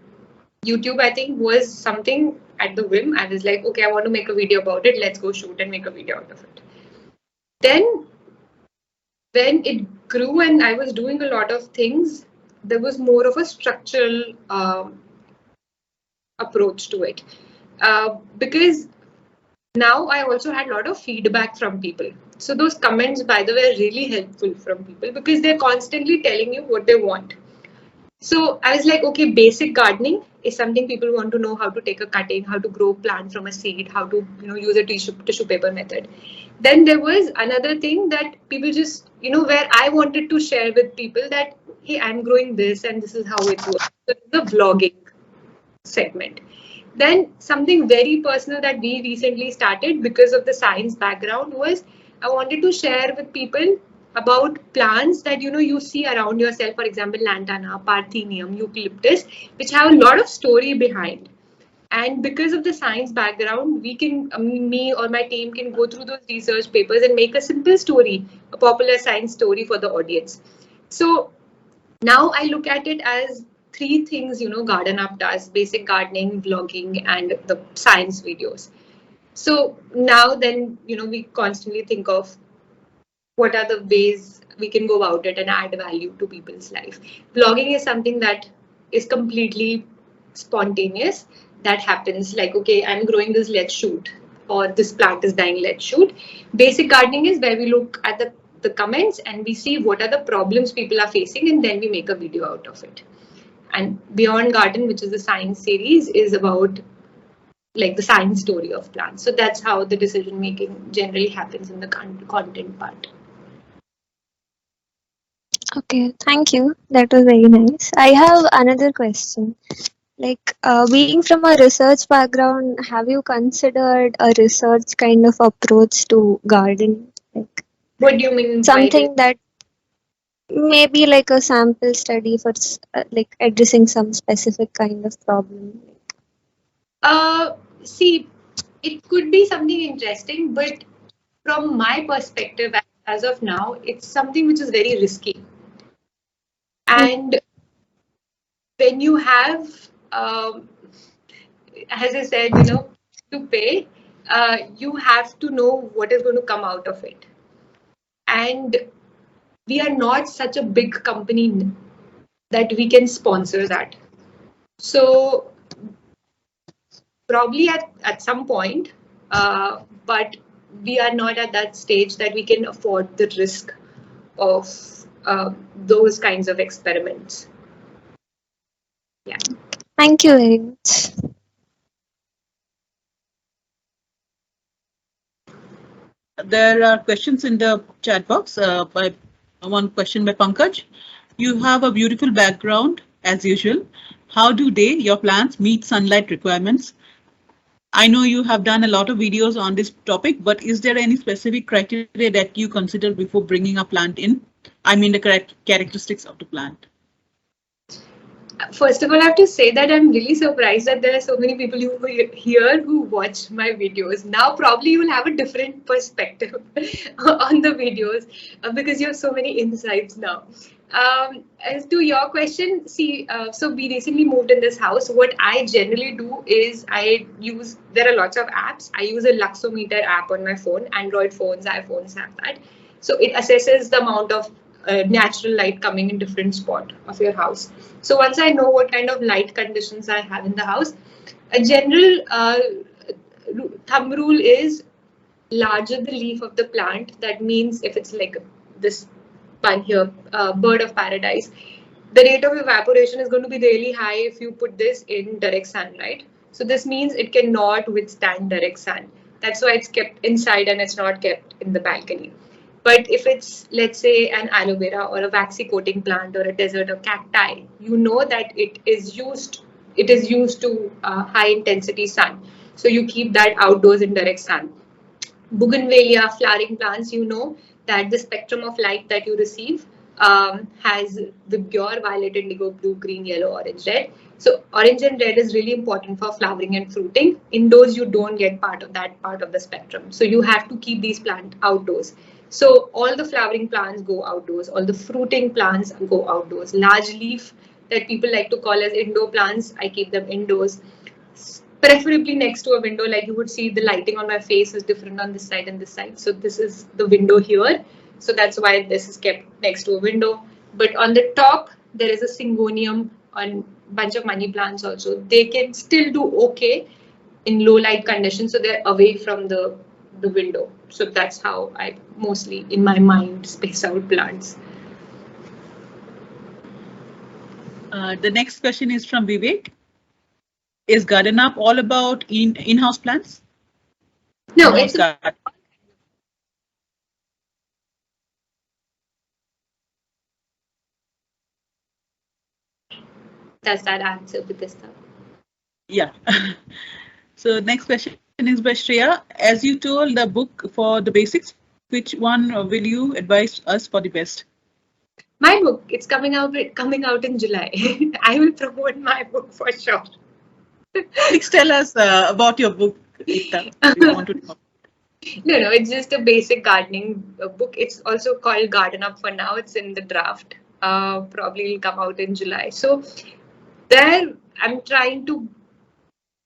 YouTube, I think, was something at the whim. I was like, okay, I want to make a video about it. Let's go shoot and make a video out of it. Then when it grew and I was doing a lot of things, there was more of a structural approach to it. Because now I also had a lot of feedback from people. So those comments, by the way, are really helpful from people because they're constantly telling you what they want. So I was like, okay, basic gardening is something people want to know, how to take a cutting, how to grow plant from a seed, how to use a tissue paper method. Then there was another thing that people just, where I wanted to share with people that, hey, I'm growing this and this is how it works. So the vlogging segment. Then something very personal that we recently started because of the science background was I wanted to share with people about plants that you see around yourself, for example, lantana, parthenium, eucalyptus, which have a lot of story behind. And because of the science background, we can, me or my team can go through those research papers and make a simple story, a popular science story for the audience. So now I look at it as three things, Garden Up does: basic gardening, vlogging, and the science videos. So now then, we constantly think of what are the ways we can go about it and add value to people's life. Vlogging is something that is completely spontaneous. That happens like, okay, I'm growing this, let's shoot, or this plant is dying, let's shoot. Basic gardening is where we look at the comments and we see what are the problems people are facing, and then we make a video out of it. And Beyond Garden, which is the science series, is about like the science story of plants. So that's how the decision making generally happens in the content part. Okay, thank you. That was very nice. I have another question. Like, being from a research background, have you considered a research kind of approach to gardening? Like, What do you mean by something that maybe like a sample study for like addressing some specific kind of problem? See, it could be something interesting, but from my perspective, as of now, it's something which is very risky. And when you have, as I said, to pay, you have to know what is going to come out of it. And we are not such a big company that we can sponsor that. So probably at some point, but we are not at that stage that we can afford the risk of those kinds of experiments. Yeah. Thank you very much. There are questions in the chat box. By one question by Pankaj. You have a beautiful background as usual. How do your plants meet sunlight requirements? I know you have done a lot of videos on this topic, but is there any specific criteria that you consider before bringing a plant in? I mean the correct characteristics of the plant. First of all, I have to say that I'm really surprised that there are so many people here who watch my videos. Now, probably you will have a different perspective on the videos because you have so many insights now. As to your question, see, so we recently moved in this house. What I generally do is there are lots of apps. I use a Luxometer app on my phone. Android phones, iPhones have that. So it assesses the amount of natural light coming in different spot of your house. So once I know what kind of light conditions I have in the house, a general thumb rule is larger the leaf of the plant. That means if it's like this one here, bird of paradise, the rate of evaporation is going to be really high if you put this in direct sunlight. So this means it cannot withstand direct sun. That's why it's kept inside and it's not kept in the balcony. But if it's, let's say, an aloe vera or a waxy coating plant or a desert or cacti, you know that it is used to high intensity sun. So you keep that outdoors in direct sun. Bougainvillea, flowering plants, you know that the spectrum of light that you receive has Vibgyor, violet, indigo, blue, green, yellow, orange, red. So orange and red is really important for flowering and fruiting. Indoors, you don't get part of the spectrum. So you have to keep these plants outdoors. So all the flowering plants go outdoors, all the fruiting plants go outdoors. Large leaf that people like to call as indoor plants, I keep them indoors. Preferably next to a window, like you would see the lighting on my face is different on this side and this side. So this is the window here. So that's why this is kept next to a window. But on the top, there is a syngonium and bunch of money plants also. They can still do okay in low light conditions. So they're away from the window. So that's how I mostly, in my mind, space out plants. The next question is from Vivek. Is Garden Up all about in-house plants? No, it's does that answer with this stuff? Yeah. So next question is by Shreya. As you told, the book for the basics which one will you advise us for the best? My book, it's coming out in July. I will promote my book for sure. Please tell us about your book, Ekta. We want to know. No, it's just a basic gardening book. It's also called Garden Up for now. It's in the draft. Probably will come out in July. So there, I'm trying to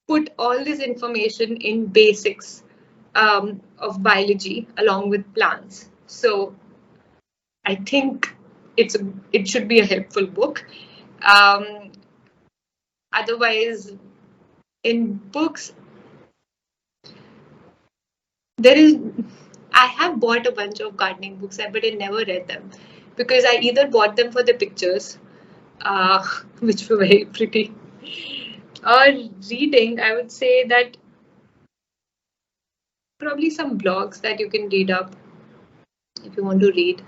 put all this information in basics of biology along with plants. So I think it should be a helpful book. Otherwise, in books, I have bought a bunch of gardening books, but I never read them because I either bought them for the pictures, which were very pretty, or reading. I would say that probably some blogs that you can read up if you want to read,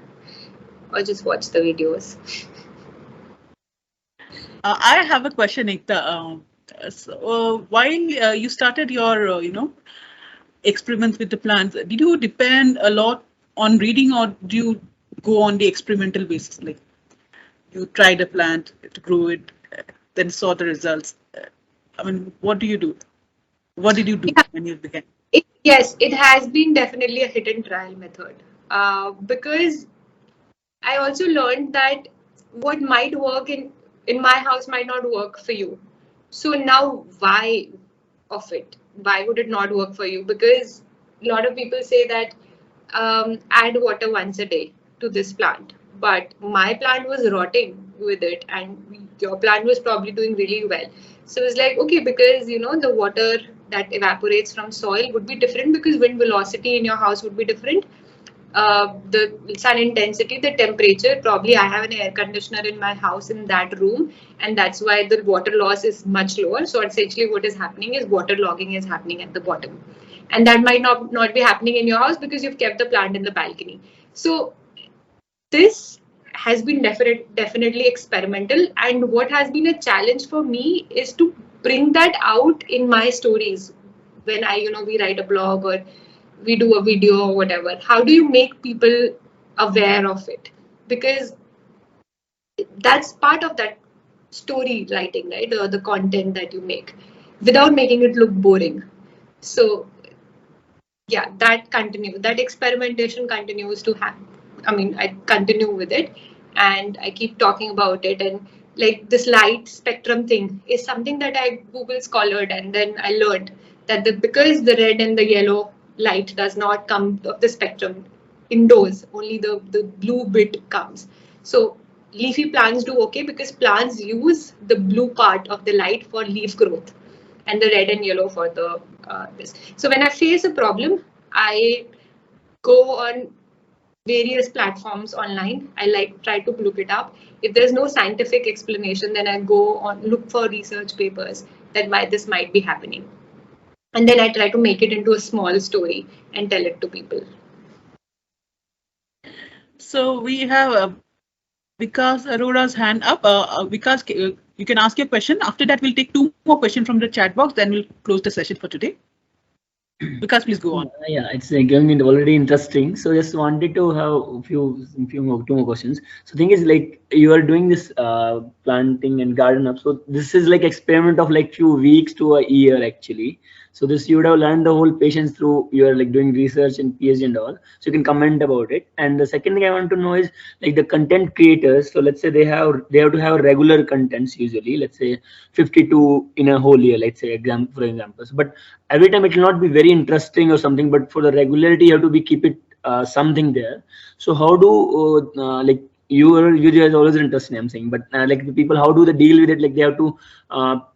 or just watch the videos. I have a question, Ekta. While you started your, experiments with the plants, did you depend a lot on reading, or do you go on the experimental basis? Like you tried a plant to grow it, then saw the results. I mean, what do you do? What did you do when you began? Yes, it has been definitely a hit and trial method because I also learned that what might work in my house might not work for you. So now why of it? Why would it not work for you? Because a lot of people say that add water once a day to this plant. But my plant was rotting with it and your plant was probably doing really well. So it's like, okay, because the water that evaporates from soil would be different because wind velocity in your house would be different. The sun intensity, the temperature, probably I have an air conditioner in my house in that room, and that's why the water loss is much lower. So essentially what is happening is water logging is happening at the bottom. And that might not be happening in your house because you've kept the plant in the balcony. So this has been definitely experimental. And what has been a challenge for me is to bring that out in my stories when we write a blog or we do a video or whatever. How do you make people aware of it? Because that's part of that story writing, right? The content that you make without making it look boring. So yeah, that experimentation continues to happen. I mean, I continue with it and I keep talking about it. And like this light spectrum thing is something that I Google scholared, and then I learned that because the red and the yellow light does not come of the spectrum indoors, only the blue bit comes. So leafy plants do okay because plants use the blue part of the light for leaf growth and the red and yellow for the this. So when I face a problem, I go on various platforms online. I try to look it up. If there's no scientific explanation, then I go on look for research papers that why this might be happening. And then I try to make it into a small story and tell it to people. So we have Vikas Arora's hand up. Vikas, you can ask your question. After that, we'll take 2 more questions from the chat box. Then we'll close the session for today. Vikas, please go on. Yeah, it's going already interesting. So just wanted to have two more questions. So thing is, like, you are doing this planting and garden up. So this is like experiment of like few weeks to a year actually. So this you would have learned the whole patience through your like doing research and PhD and all. So you can comment about it. And the second thing I want to know is like the content creators. So let's say they have to have regular contents usually. Let's say 52 in a whole year. Let's say for example. So, but every time it will not be very interesting or something. But for the regularity, you have to keep it something there. So how do like you guys always interested, I'm saying, but like the people, how do they deal with it? Like they have to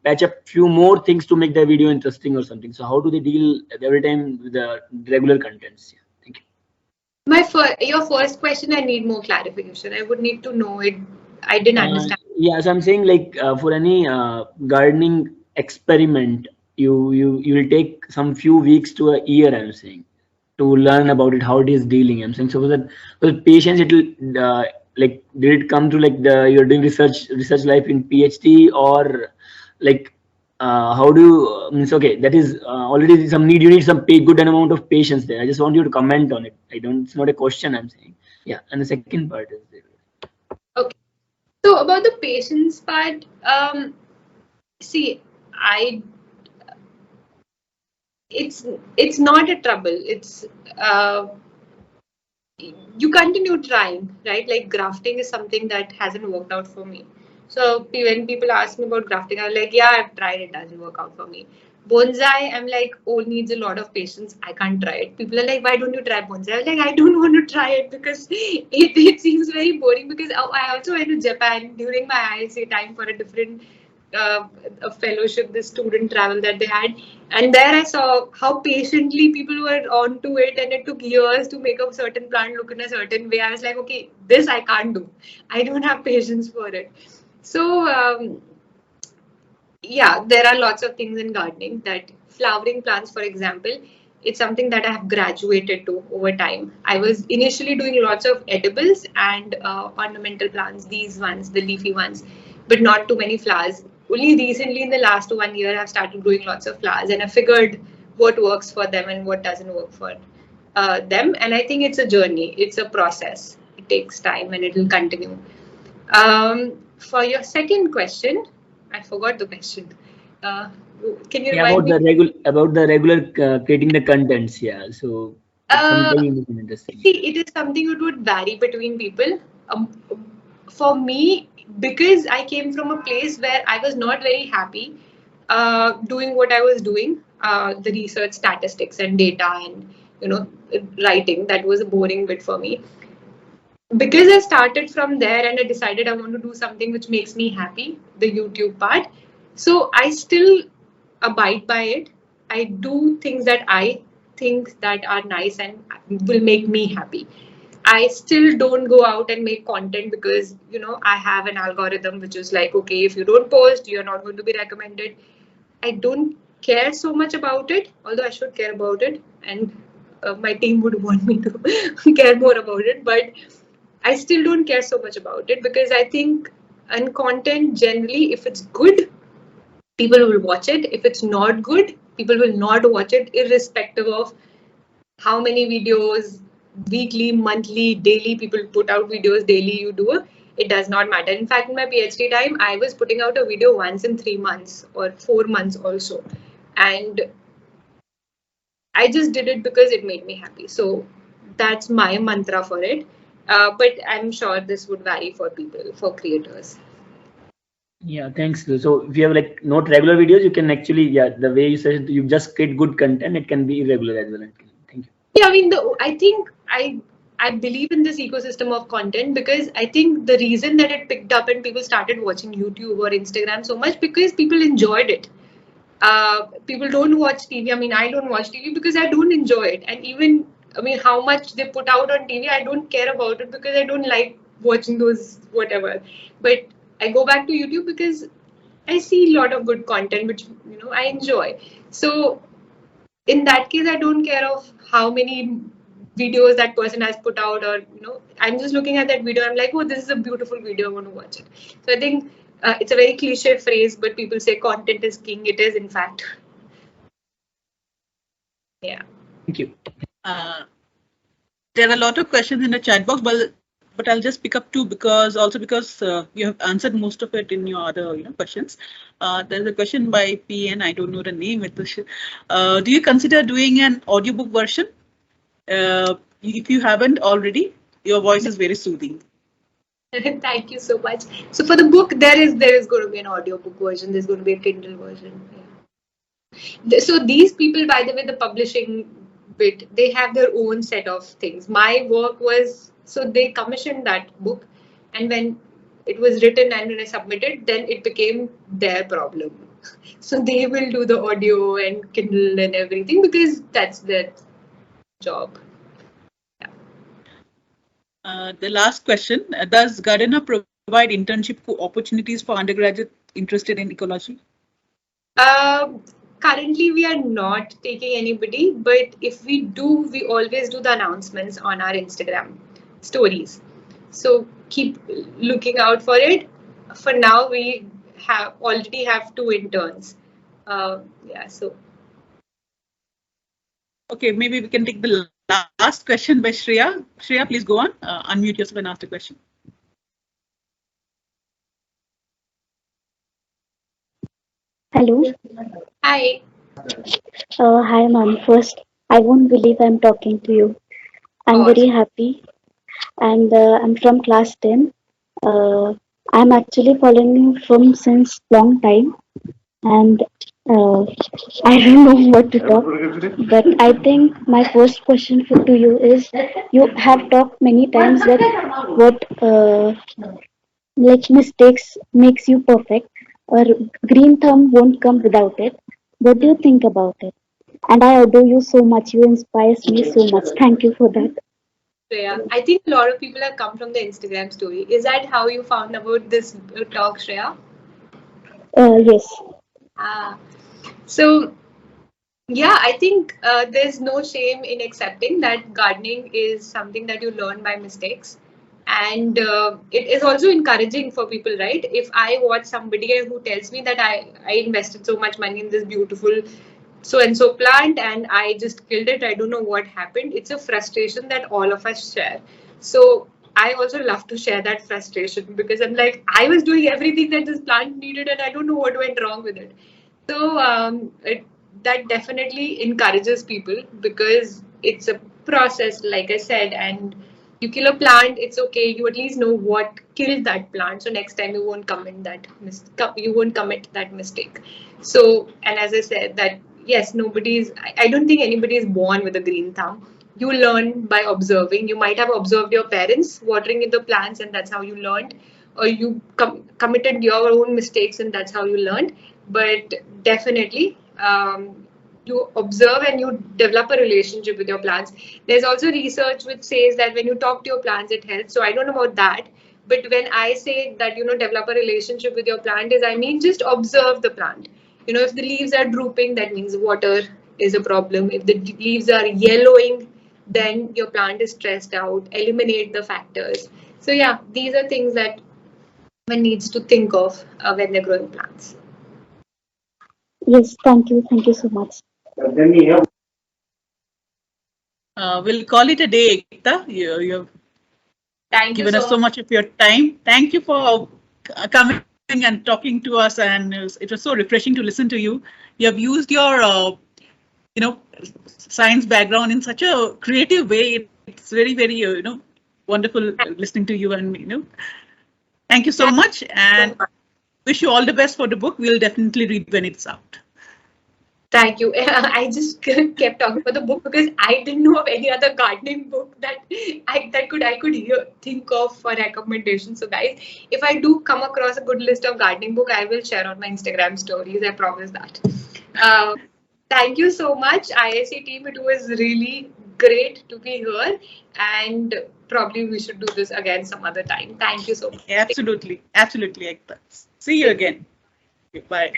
patch up few more things to make the video interesting or something. So how do they deal every time with the regular contents? Yeah, thank you. Your first question, I need more clarification. I would need to know it. I didn't understand. Yeah, so I'm saying like for any gardening experiment, you will take some few weeks to a year, I'm saying, to learn about it, how it is dealing. I'm saying, so for the patients, it will like, did it come to like you're doing research life in PhD, or like how do you means okay, that is already some need, you need some good amount of patience there. I just want you to comment on it. I don't, it's not a question I'm saying. Yeah, and the second part is there. Okay. So about the patience part, see, it's not a trouble. It's you continue trying, right? Like grafting is something that hasn't worked out for me. So when people ask me about grafting, I'm like, yeah, I've tried, it doesn't work out for me. Bonsai, I'm like, oh, needs a lot of patience. I can't try it. People are like, why don't you try bonsai? I'm like, I don't want to try it because it seems very boring. Because I also went to Japan during my IISc time for a different a fellowship, this student travel that they had, and there I saw how patiently people were onto it, and it took years to make a certain plant look in a certain way. I was like, okay, this I can't do. I don't have patience for it. So yeah, there are lots of things in gardening. That flowering plants, for example, it's something that I have graduated to over time. I was initially doing lots of edibles and ornamental plants, these ones, the leafy ones, but not too many flowers. Only recently, in the last 1 year, I've started growing lots of flowers, and I figured what works for them and what doesn't work for them. And I think it's a journey, it's a process. It takes time and it will continue. For your second question, I forgot the question. Uh, can you Yeah, remind me? about the regular creating the contents. Yeah, so it's Uh, something interesting. See, it is something that would vary between people. For me, because I came from a place where I was not very happy doing what I was doing, the research, statistics, and data, and writing. That was a boring bit for me. Because I started from there and I decided I want to do something which makes me happy, the YouTube part. So I still abide by it. I do things that I think that are nice and will make me happy. I still don't go out and make content because I have an algorithm which is like, okay, if you don't post, you're not going to be recommended. I don't care so much about it, although I should care about it, and my team would want me to care more about it. But I still don't care so much about it because I think and content generally, if it's good, people will watch it. If it's not good, people will not watch it, irrespective of how many videos, weekly, monthly, daily, people put out videos daily. You do it does not matter. In fact, in my PhD time, I was putting out a video once in 3 months or 4 months also, and I just did it because it made me happy. So that's my mantra for it. But I'm sure this would vary for people, for creators. Yeah, thanks. So if you have like not regular videos, you can actually, yeah, the way you said, you just create good content, it can be irregular as well. Thank you. Yeah, I mean, I think I believe in this ecosystem of content because I think the reason that it picked up and people started watching YouTube or Instagram so much because people enjoyed it. People don't watch TV. I mean, I don't watch TV because I don't enjoy it. And even, I mean, how much they put out on TV, I don't care about it because I don't like watching those whatever. But I go back to YouTube because I see a lot of good content, which I enjoy. So in that case, I don't care of how many videos that person has put out, or I'm just looking at that video. I'm like, oh, this is a beautiful video. I want to watch it. So I think it's a very cliche phrase, but people say content is king. It is, in fact. Yeah. Thank you. There are a lot of questions in the chat box, but I'll just pick up two because you have answered most of it in your other questions. There's a question by PN. I don't know the name. Do you consider doing an audiobook version? If you haven't already, your voice is very soothing. Thank you so much. So for the book, there is going to be an audiobook version. There's going to be a Kindle version. Yeah. So these people, by the way, the publishing bit, they have their own set of things. My work was, so they commissioned that book, and when it was written and when I submitted, then it became their problem. So they will do the audio and Kindle and everything because that's their job. The last question, does Gardner provide internship opportunities for undergraduates interested in ecology? Currently, we are not taking anybody, but if we do, we always do the announcements on our Instagram stories. So keep looking out for it. For now, we already have 2 interns. Yeah, so. Okay, maybe we can take the last question by Shreya. Shreya, please go on. Unmute yourself and ask the question. Hello. Hi. Hi, ma'am. First, I won't believe I'm talking to you. I'm very happy, and I'm from class 10. I'm actually following you from since long time, and I don't know what to talk. But I think my first question to you is: you have talked many times that what like mistakes makes you perfect, or green thumb won't come without it. What do you think about it? And I adore you so much. You inspire me so much. Thank you for that. Shreya, I think a lot of people have come from the Instagram story. Is that how you found about this talk, Shreya? Yes. Ah, so yeah, I think there's no shame in accepting that gardening is something that you learn by mistakes. And it is also encouraging for people, right? If I watch somebody who tells me that I invested so much money in this beautiful so and so plant and I just killed it, I don't know what happened. It's a frustration that all of us share. So I also love to share that frustration because I'm like, I was doing everything that this plant needed and I don't know what went wrong with it. So that definitely encourages people because it's a process, like I said, and you kill a plant, it's okay. You at least know what killed that plant, so next time you won't commit that mistake. So, and as I said, that yes, nobody's. I don't think anybody is born with a green thumb. You learn by observing. You might have observed your parents watering in the plants, and that's how you learned, or you committed your own mistakes, and that's how you learned. But definitely, you observe and you develop a relationship with your plants. There's also research which says that when you talk to your plants, it helps. So I don't know about that. But when I say that, develop a relationship with your plant, is I mean just observe the plant. If the leaves are drooping, that means water is a problem. If the leaves are yellowing, then your plant is stressed out. Eliminate the factors. So yeah, these are things that one needs to think of when they're growing plants. Yes. Thank you. Thank you so much. We'll call it a day, Ekta. You've Thank you given us so so much. much of your time. Thank you for coming and talking to us, and it was so refreshing to listen to you. You have used your, science background in such a creative way. It's very, very, wonderful listening to you, and thank you so Thank much, you so and much. wish you all the best for the book. We'll definitely read when it's out. Thank you. I just kept talking about the book because I didn't know of any other gardening book that I could think of for recommendation. So guys, if I do come across a good list of gardening book, I will share on my Instagram stories. I promise that. Uh, Thank you so much, IISc team. It was really great to be here, and probably we should do this again some other time. Thank you so much. Absolutely, absolutely, Ekta. See you again. Bye.